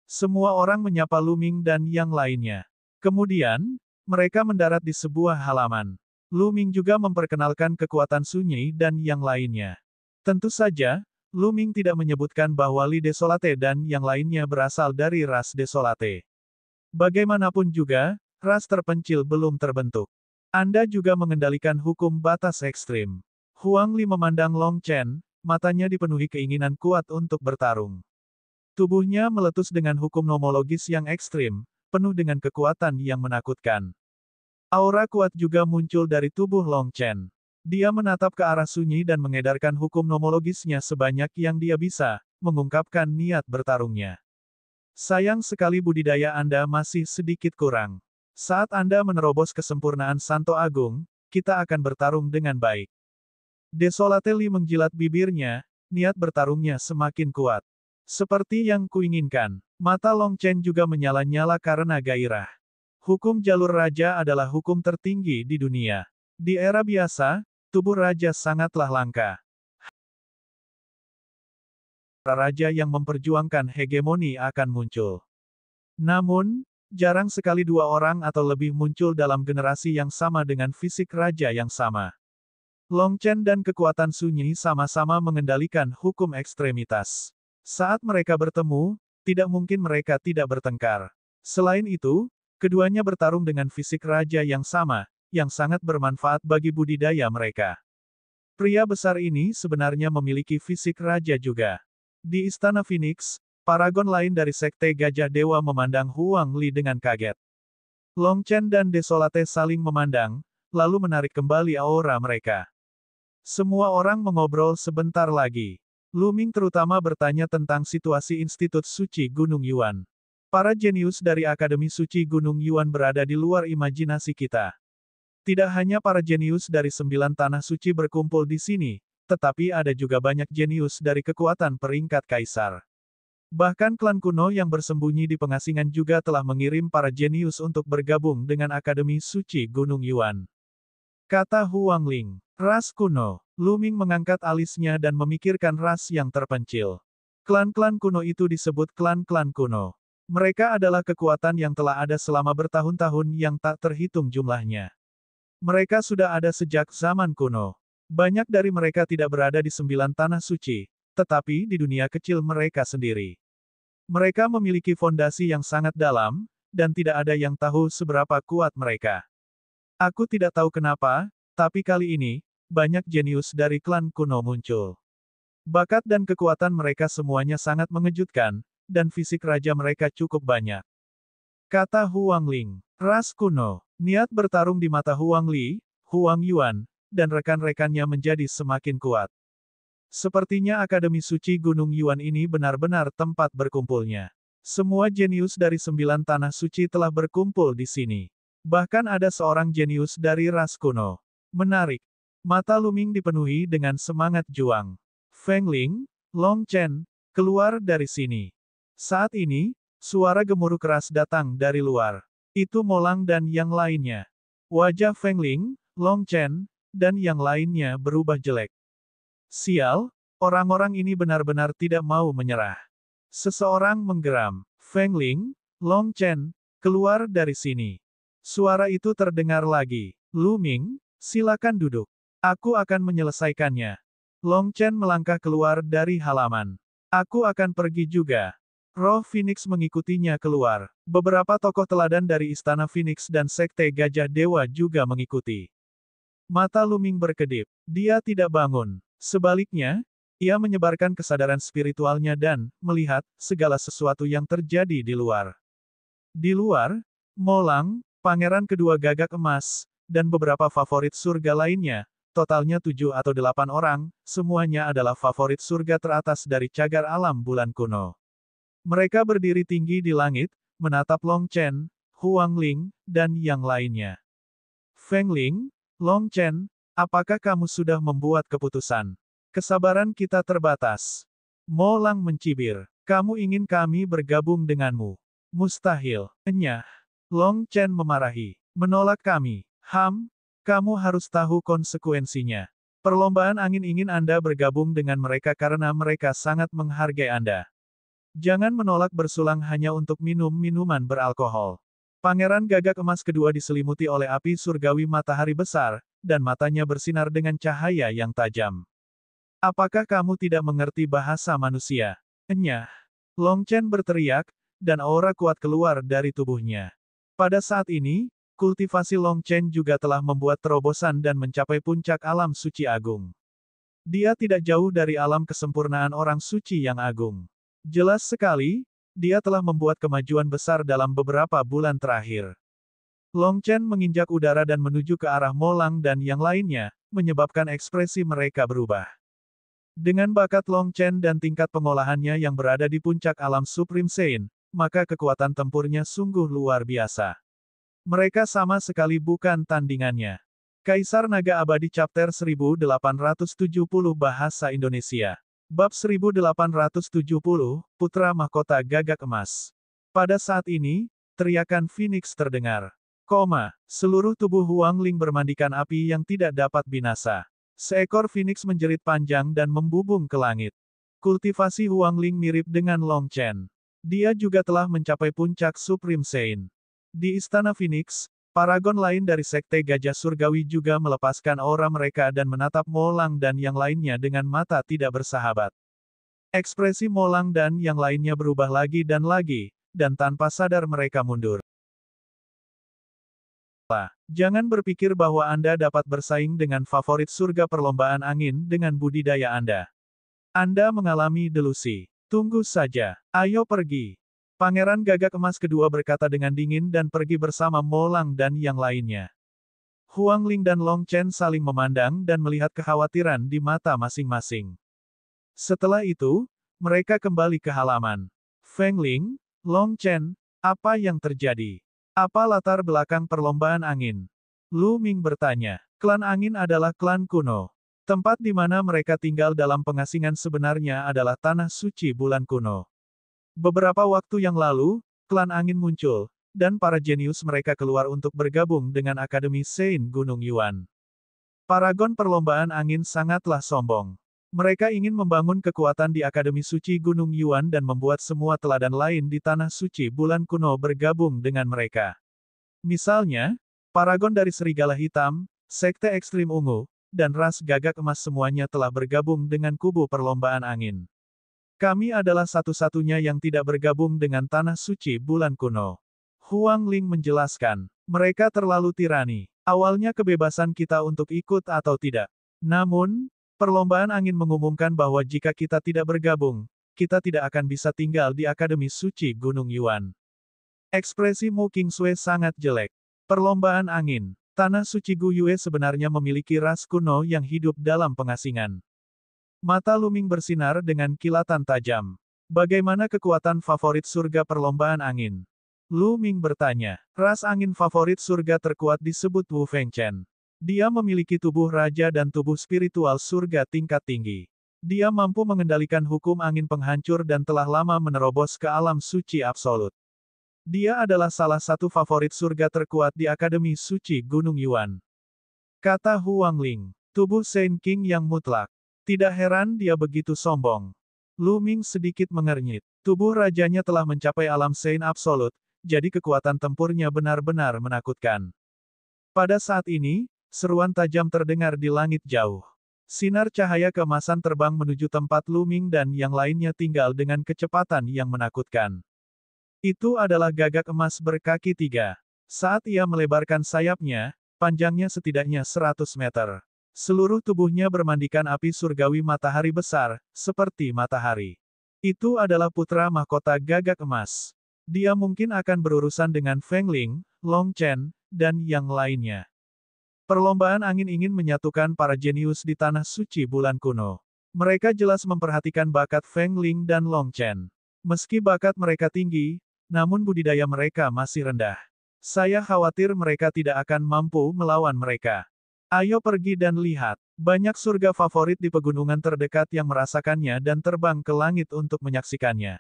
Semua orang menyapa Lu Ming dan yang lainnya. Kemudian, mereka mendarat di sebuah halaman. Lu Ming juga memperkenalkan kekuatan Sunyi dan yang lainnya. Tentu saja, Lu Ming tidak menyebutkan bahwa Li Desolate dan yang lainnya berasal dari ras Desolate. Bagaimanapun juga, ras terpencil belum terbentuk. Anda juga mengendalikan hukum batas ekstrim. Huang Li memandang Long Chen, matanya dipenuhi keinginan kuat untuk bertarung. Tubuhnya meletus dengan hukum nomologis yang ekstrim, penuh dengan kekuatan yang menakutkan. Aura kuat juga muncul dari tubuh Long Chen. Dia menatap ke arah sunyi dan mengedarkan hukum nomologisnya sebanyak yang dia bisa, mengungkapkan niat bertarungnya. Sayang sekali budidaya Anda masih sedikit kurang. Saat Anda menerobos kesempurnaan Santo Agung, kita akan bertarung dengan baik. Desolate Li menjilat bibirnya, niat bertarungnya semakin kuat. Seperti yang kuinginkan, mata Long Chen juga menyala-nyala karena gairah. Hukum jalur raja adalah hukum tertinggi di dunia. Di era biasa, tubuh raja sangatlah langka. Raja yang memperjuangkan hegemoni akan muncul. Namun, jarang sekali dua orang atau lebih muncul dalam generasi yang sama dengan fisik raja yang sama. Long Chen dan kekuatan sunyi sama-sama mengendalikan hukum ekstremitas. Saat mereka bertemu, tidak mungkin mereka tidak bertengkar. Selain itu, keduanya bertarung dengan fisik raja yang sama, yang sangat bermanfaat bagi budidaya mereka. Pria besar ini sebenarnya memiliki fisik raja juga. Di Istana Phoenix, paragon lain dari Sekte Gajah Dewa memandang Huang Li dengan kaget. Long Chen dan Desolate saling memandang, lalu menarik kembali aura mereka. Semua orang mengobrol sebentar lagi. Lu Ming terutama bertanya tentang situasi Institut Suci Gunung Yuan. Para jenius dari Akademi Suci Gunung Yuan berada di luar imajinasi kita. Tidak hanya para jenius dari 9 tanah suci berkumpul di sini, tetapi ada juga banyak jenius dari kekuatan peringkat kaisar. Bahkan klan kuno yang bersembunyi di pengasingan juga telah mengirim para jenius untuk bergabung dengan Akademi Suci Gunung Yuan. Kata Huang Ling. Ras kuno. Lu Ming mengangkat alisnya dan memikirkan ras yang terpencil. Klan-klan kuno itu disebut klan-klan kuno. Mereka adalah kekuatan yang telah ada selama bertahun-tahun yang tak terhitung jumlahnya. Mereka sudah ada sejak zaman kuno. Banyak dari mereka tidak berada di 9 tanah suci, tetapi di dunia kecil mereka sendiri. Mereka memiliki fondasi yang sangat dalam, dan tidak ada yang tahu seberapa kuat mereka. Aku tidak tahu kenapa, tapi kali ini, banyak jenius dari klan kuno muncul. Bakat dan kekuatan mereka semuanya sangat mengejutkan, dan fisik raja mereka cukup banyak. Kata Huang Ling. Ras kuno. Niat bertarung di mata Huang Li, Huang Yuan, dan rekan-rekannya menjadi semakin kuat. Sepertinya Akademi Suci Gunung Yuan ini benar-benar tempat berkumpulnya. Semua jenius dari 9 tanah suci telah berkumpul di sini. Bahkan ada seorang jenius dari ras kuno. Menarik. Mata Lu Ming dipenuhi dengan semangat juang. Feng Ling, Long Chen, keluar dari sini. Saat ini, suara gemuruh keras datang dari luar. Itu Molang dan yang lainnya. Wajah Feng Ling, Long Chen, dan yang lainnya berubah jelek. Sial, orang-orang ini benar-benar tidak mau menyerah. Seseorang menggeram. Feng Ling, Long Chen, keluar dari sini. Suara itu terdengar lagi. Lu Ming, silakan duduk. Aku akan menyelesaikannya. Long Chen melangkah keluar dari halaman. Aku akan pergi juga. Roh Phoenix mengikutinya keluar. Beberapa tokoh teladan dari Istana Phoenix dan Sekte Gajah Dewa juga mengikuti. Mata Lu Ming berkedip. Dia tidak bangun. Sebaliknya, ia menyebarkan kesadaran spiritualnya dan melihat segala sesuatu yang terjadi di luar. Di luar, Molang, Pangeran Kedua Gagak Emas, dan beberapa favorit surga lainnya, totalnya 7 atau 8 orang, semuanya adalah favorit surga teratas dari cagar alam bulan kuno. Mereka berdiri tinggi di langit, menatap Long Chen, Huang Ling, dan yang lainnya. Feng Ling, Long Chen, apakah kamu sudah membuat keputusan? Kesabaran kita terbatas. Mo Lang mencibir. Kamu ingin kami bergabung denganmu? Mustahil. Enyah. Long Chen memarahi. Menolak kami. Kamu harus tahu konsekuensinya. Perlombaan angin ingin Anda bergabung dengan mereka karena mereka sangat menghargai Anda. Jangan menolak bersulang hanya untuk minum minuman beralkohol. Pangeran Gagak Emas kedua diselimuti oleh api surgawi matahari besar, dan matanya bersinar dengan cahaya yang tajam. Apakah kamu tidak mengerti bahasa manusia? Enyah. Long Chen berteriak, dan aura kuat keluar dari tubuhnya. Pada saat ini, kultivasi Long Chen juga telah membuat terobosan dan mencapai puncak alam suci agung. Dia tidak jauh dari alam kesempurnaan orang suci yang agung. Jelas sekali, dia telah membuat kemajuan besar dalam beberapa bulan terakhir. Long Chen menginjak udara dan menuju ke arah Molang dan yang lainnya, menyebabkan ekspresi mereka berubah. Dengan bakat Long Chen dan tingkat pengolahannya yang berada di puncak alam Supreme Saint, maka kekuatan tempurnya sungguh luar biasa. Mereka sama sekali bukan tandingannya. Kaisar Naga Abadi Chapter 1870 Bahasa Indonesia. Bab 1870, Putra Mahkota Gagak Emas. Pada saat ini, teriakan Phoenix terdengar. Seluruh tubuh Huang Ling bermandikan api yang tidak dapat binasa. Seekor Phoenix menjerit panjang dan membubung ke langit. Kultivasi Huang Ling mirip dengan Long Chen. Dia juga telah mencapai puncak Supreme Saint. Di Istana Phoenix, paragon lain dari Sekte Gajah Surgawi juga melepaskan aura mereka dan menatap Molang dan yang lainnya dengan mata tidak bersahabat. Ekspresi Molang dan yang lainnya berubah lagi, dan tanpa sadar mereka mundur. Jangan berpikir bahwa Anda dapat bersaing dengan favorit surga perlombaan angin dengan budidaya Anda. Anda mengalami delusi. Tunggu saja. Ayo pergi. Pangeran Gagak Emas kedua berkata dengan dingin dan pergi bersama Molang dan yang lainnya. Huang Ling dan Long Chen saling memandang dan melihat kekhawatiran di mata masing-masing. Setelah itu, mereka kembali ke halaman. Feng Ling, Long Chen, apa yang terjadi? Apa latar belakang perlombaan angin? Lu Ming bertanya. Klan angin adalah klan kuno. Tempat di mana mereka tinggal dalam pengasingan sebenarnya adalah tanah suci bulan kuno. Beberapa waktu yang lalu, klan angin muncul, dan para jenius mereka keluar untuk bergabung dengan Akademi Saint Gunung Yuan. Paragon perlombaan angin sangatlah sombong. Mereka ingin membangun kekuatan di Akademi Suci Gunung Yuan dan membuat semua teladan lain di Tanah Suci Bulan Kuno bergabung dengan mereka. Misalnya, paragon dari Serigala Hitam, Sekte Ekstrim Ungu, dan ras Gagak Emas semuanya telah bergabung dengan kubu perlombaan angin. Kami adalah satu-satunya yang tidak bergabung dengan Tanah Suci Bulan Kuno. Huang Ling menjelaskan, mereka terlalu tirani. Awalnya kebebasan kita untuk ikut atau tidak. Namun, perlombaan angin mengumumkan bahwa jika kita tidak bergabung, kita tidak akan bisa tinggal di Akademi Suci Gunung Yuan. Ekspresi Mu Qingsui sangat jelek. Perlombaan angin. Tanah Suci Gu Yue sebenarnya memiliki ras kuno yang hidup dalam pengasingan. Mata Lu Ming bersinar dengan kilatan tajam. Bagaimana kekuatan favorit surga perlombaan angin? Lu Ming bertanya. Ras angin favorit surga terkuat disebut Wu Fengchen. Dia memiliki tubuh raja dan tubuh spiritual surga tingkat tinggi. Dia mampu mengendalikan hukum angin penghancur dan telah lama menerobos ke alam suci absolut. Dia adalah salah satu favorit surga terkuat di Akademi Suci Gunung Yuan. Kata Huang Ling, tubuh Saint King yang mutlak. Tidak heran dia begitu sombong. Lu Ming sedikit mengernyit. Tubuh rajanya telah mencapai alam Saint absolut, jadi kekuatan tempurnya benar-benar menakutkan. Pada saat ini, seruan tajam terdengar di langit jauh. Sinar cahaya keemasan terbang menuju tempat Lu Ming dan yang lainnya tinggal dengan kecepatan yang menakutkan. Itu adalah gagak emas berkaki 3. Saat ia melebarkan sayapnya, panjangnya setidaknya 100 meter. Seluruh tubuhnya bermandikan api surgawi matahari besar, seperti matahari. Itu adalah putra mahkota gagak emas. Dia mungkin akan berurusan dengan Feng Ling, Long Chen, dan yang lainnya. Perlombaan angin ingin menyatukan para jenius di Tanah Suci Bulan Kuno. Mereka jelas memperhatikan bakat Feng Ling dan Long Chen. Meski bakat mereka tinggi, namun budidaya mereka masih rendah. Saya khawatir mereka tidak akan mampu melawan mereka. Ayo pergi dan lihat. Banyak surga favorit di pegunungan terdekat yang merasakannya dan terbang ke langit untuk menyaksikannya.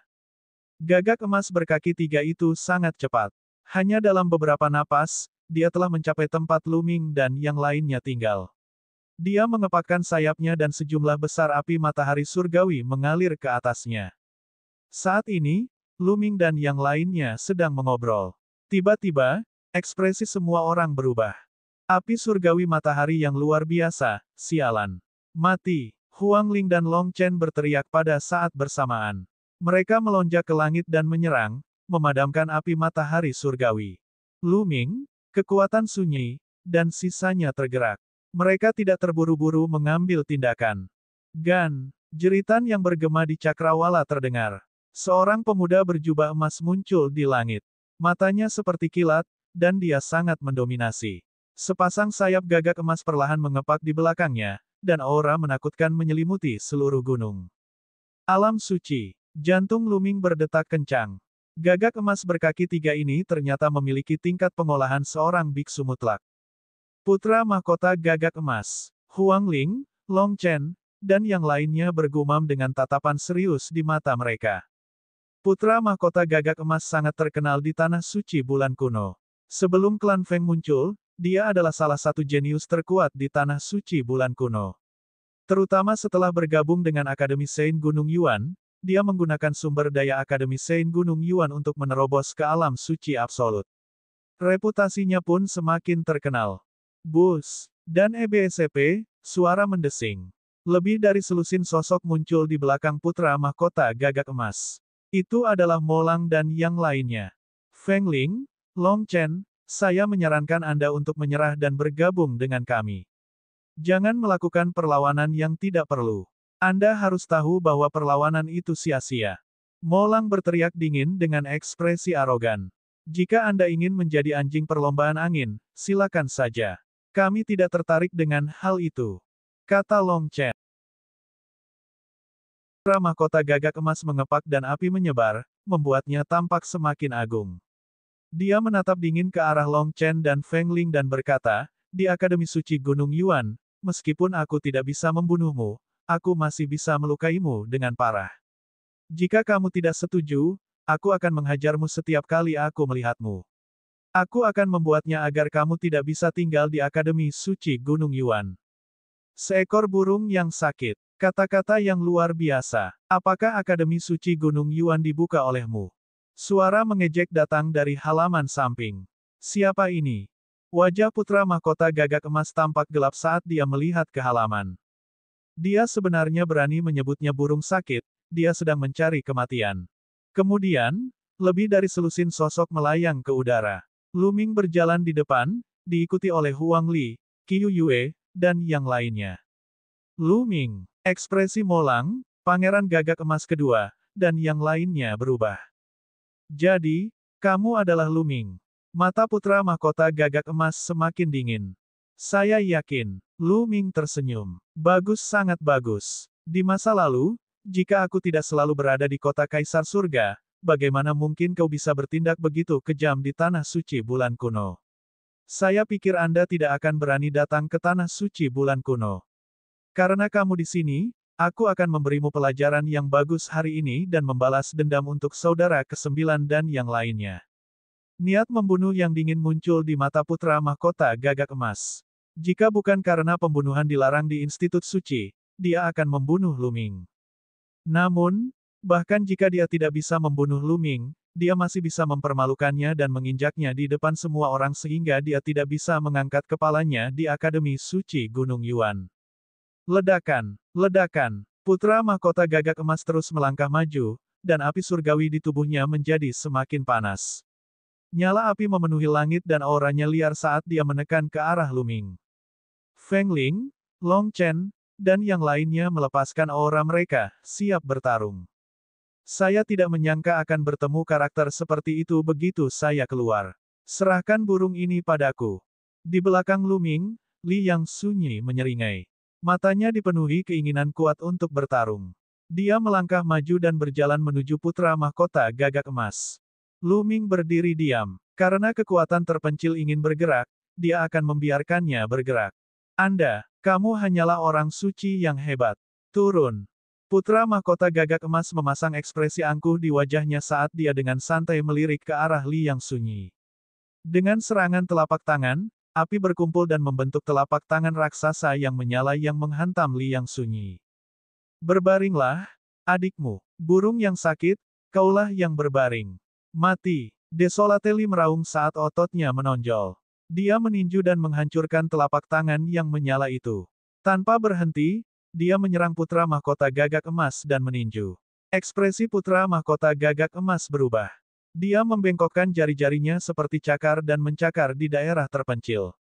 Gagak emas berkaki 3 itu sangat cepat. Hanya dalam beberapa napas, dia telah mencapai tempat Lu Ming dan yang lainnya tinggal. Dia mengepakkan sayapnya dan sejumlah besar api matahari surgawi mengalir ke atasnya. Saat ini, Lu Ming dan yang lainnya sedang mengobrol. Tiba-tiba, ekspresi semua orang berubah. Api surgawi matahari yang luar biasa, sialan. Mati. Huang Ling dan Long Chen berteriak pada saat bersamaan. Mereka melonjak ke langit dan menyerang, memadamkan api matahari surgawi. Lu Ming, kekuatan sunyi, dan sisanya tergerak. Mereka tidak terburu-buru mengambil tindakan. Gan, jeritan yang bergema di cakrawala terdengar. Seorang pemuda berjubah emas muncul di langit. Matanya seperti kilat, dan dia sangat mendominasi. Sepasang sayap gagak emas perlahan mengepak di belakangnya, dan aura menakutkan menyelimuti seluruh gunung. Alam suci. Jantung Lu Ming berdetak kencang. Gagak emas berkaki 3 ini ternyata memiliki tingkat pengolahan seorang biksu mutlak. Putra mahkota gagak emas, Huang Ling, Long Chen, dan yang lainnya bergumam dengan tatapan serius di mata mereka. Putra mahkota gagak emas sangat terkenal di tanah suci bulan kuno. Sebelum klan Feng muncul, dia adalah salah satu jenius terkuat di tanah suci bulan kuno. Terutama setelah bergabung dengan Akademi Sein Gunung Yuan, dia menggunakan sumber daya Akademi Sein Gunung Yuan untuk menerobos ke alam suci absolut. Reputasinya pun semakin terkenal. Bus. Dan EBSCP, suara mendesing. Lebih dari selusin sosok muncul di belakang putra mahkota gagak emas. Itu adalah Molang dan yang lainnya. Feng Ling, Long Chen, saya menyarankan Anda untuk menyerah dan bergabung dengan kami. Jangan melakukan perlawanan yang tidak perlu. Anda harus tahu bahwa perlawanan itu sia-sia. Molang berteriak dingin dengan ekspresi arogan. Jika Anda ingin menjadi anjing perlombaan angin, silakan saja. Kami tidak tertarik dengan hal itu, kata Long Chen. Putra mahkota gagak emas mengepak dan api menyebar, membuatnya tampak semakin agung. Dia menatap dingin ke arah Long Chen dan Feng Ling dan berkata, di Akademi Suci Gunung Yuan, meskipun aku tidak bisa membunuhmu, aku masih bisa melukaimu dengan parah. Jika kamu tidak setuju, aku akan menghajarmu setiap kali aku melihatmu. Aku akan membuatnya agar kamu tidak bisa tinggal di Akademi Suci Gunung Yuan. Seekor burung yang sakit. Kata-kata yang luar biasa. Apakah Akademi Suci Gunung Yuan dibuka olehmu? Suara mengejek datang dari halaman samping. Siapa ini? Wajah putra mahkota gagak emas tampak gelap saat dia melihat ke halaman. Dia sebenarnya berani menyebutnya burung sakit, dia sedang mencari kematian. Kemudian, lebih dari selusin sosok melayang ke udara. Lu Ming berjalan di depan, diikuti oleh Huang Li, Qiu Yue, dan yang lainnya. Lu Ming, ekspresi Molang, pangeran gagak emas kedua, dan yang lainnya berubah. Jadi, kamu adalah Lu Ming. Mata putra mahkota gagak emas semakin dingin. Saya yakin, Lu Ming tersenyum. Bagus, sangat bagus. Di masa lalu, jika aku tidak selalu berada di kota Kaisar Surga, bagaimana mungkin kau bisa bertindak begitu kejam di tanah suci bulan kuno? Saya pikir Anda tidak akan berani datang ke tanah suci bulan kuno. Karena kamu di sini, aku akan memberimu pelajaran yang bagus hari ini dan membalas dendam untuk saudara ke-9 dan yang lainnya. Niat membunuh yang dingin muncul di mata putra mahkota gagak emas. Jika bukan karena pembunuhan dilarang di Institut Suci, dia akan membunuh Lu Ming. Namun, bahkan jika dia tidak bisa membunuh Lu Ming, dia masih bisa mempermalukannya dan menginjaknya di depan semua orang sehingga dia tidak bisa mengangkat kepalanya di Akademi Suci Gunung Yuan. Ledakan, ledakan. Putra mahkota gagak emas terus melangkah maju, dan api surgawi di tubuhnya menjadi semakin panas. Nyala api memenuhi langit dan auranya liar saat dia menekan ke arah Lu Ming. Feng Ling, Long Chen, dan yang lainnya melepaskan aura mereka, siap bertarung. Saya tidak menyangka akan bertemu karakter seperti itu begitu saya keluar. Serahkan burung ini padaku. Di belakang Lu Ming, Li Yang sunyi menyeringai. Matanya dipenuhi keinginan kuat untuk bertarung. Dia melangkah maju dan berjalan menuju putra mahkota gagak emas. Lu Ming berdiri diam. Karena kekuatan terpencil ingin bergerak, dia akan membiarkannya bergerak. Kamu hanyalah orang suci yang hebat. Turun. Putra mahkota gagak emas memasang ekspresi angkuh di wajahnya saat dia dengan santai melirik ke arah Li Yang sunyi. Dengan serangan telapak tangan, api berkumpul dan membentuk telapak tangan raksasa yang menyala yang menghantam Li Yang sunyi. Berbaringlah, adikmu. Burung yang sakit, kaulah yang berbaring. Mati. Desolateli meraung saat ototnya menonjol. Dia meninju dan menghancurkan telapak tangan yang menyala itu. Tanpa berhenti, Dia menyerang putra mahkota gagak emas dan meninju. Ekspresi putra mahkota gagak emas berubah. Dia membengkokkan jari-jarinya seperti cakar dan mencakar di daerah terpencil.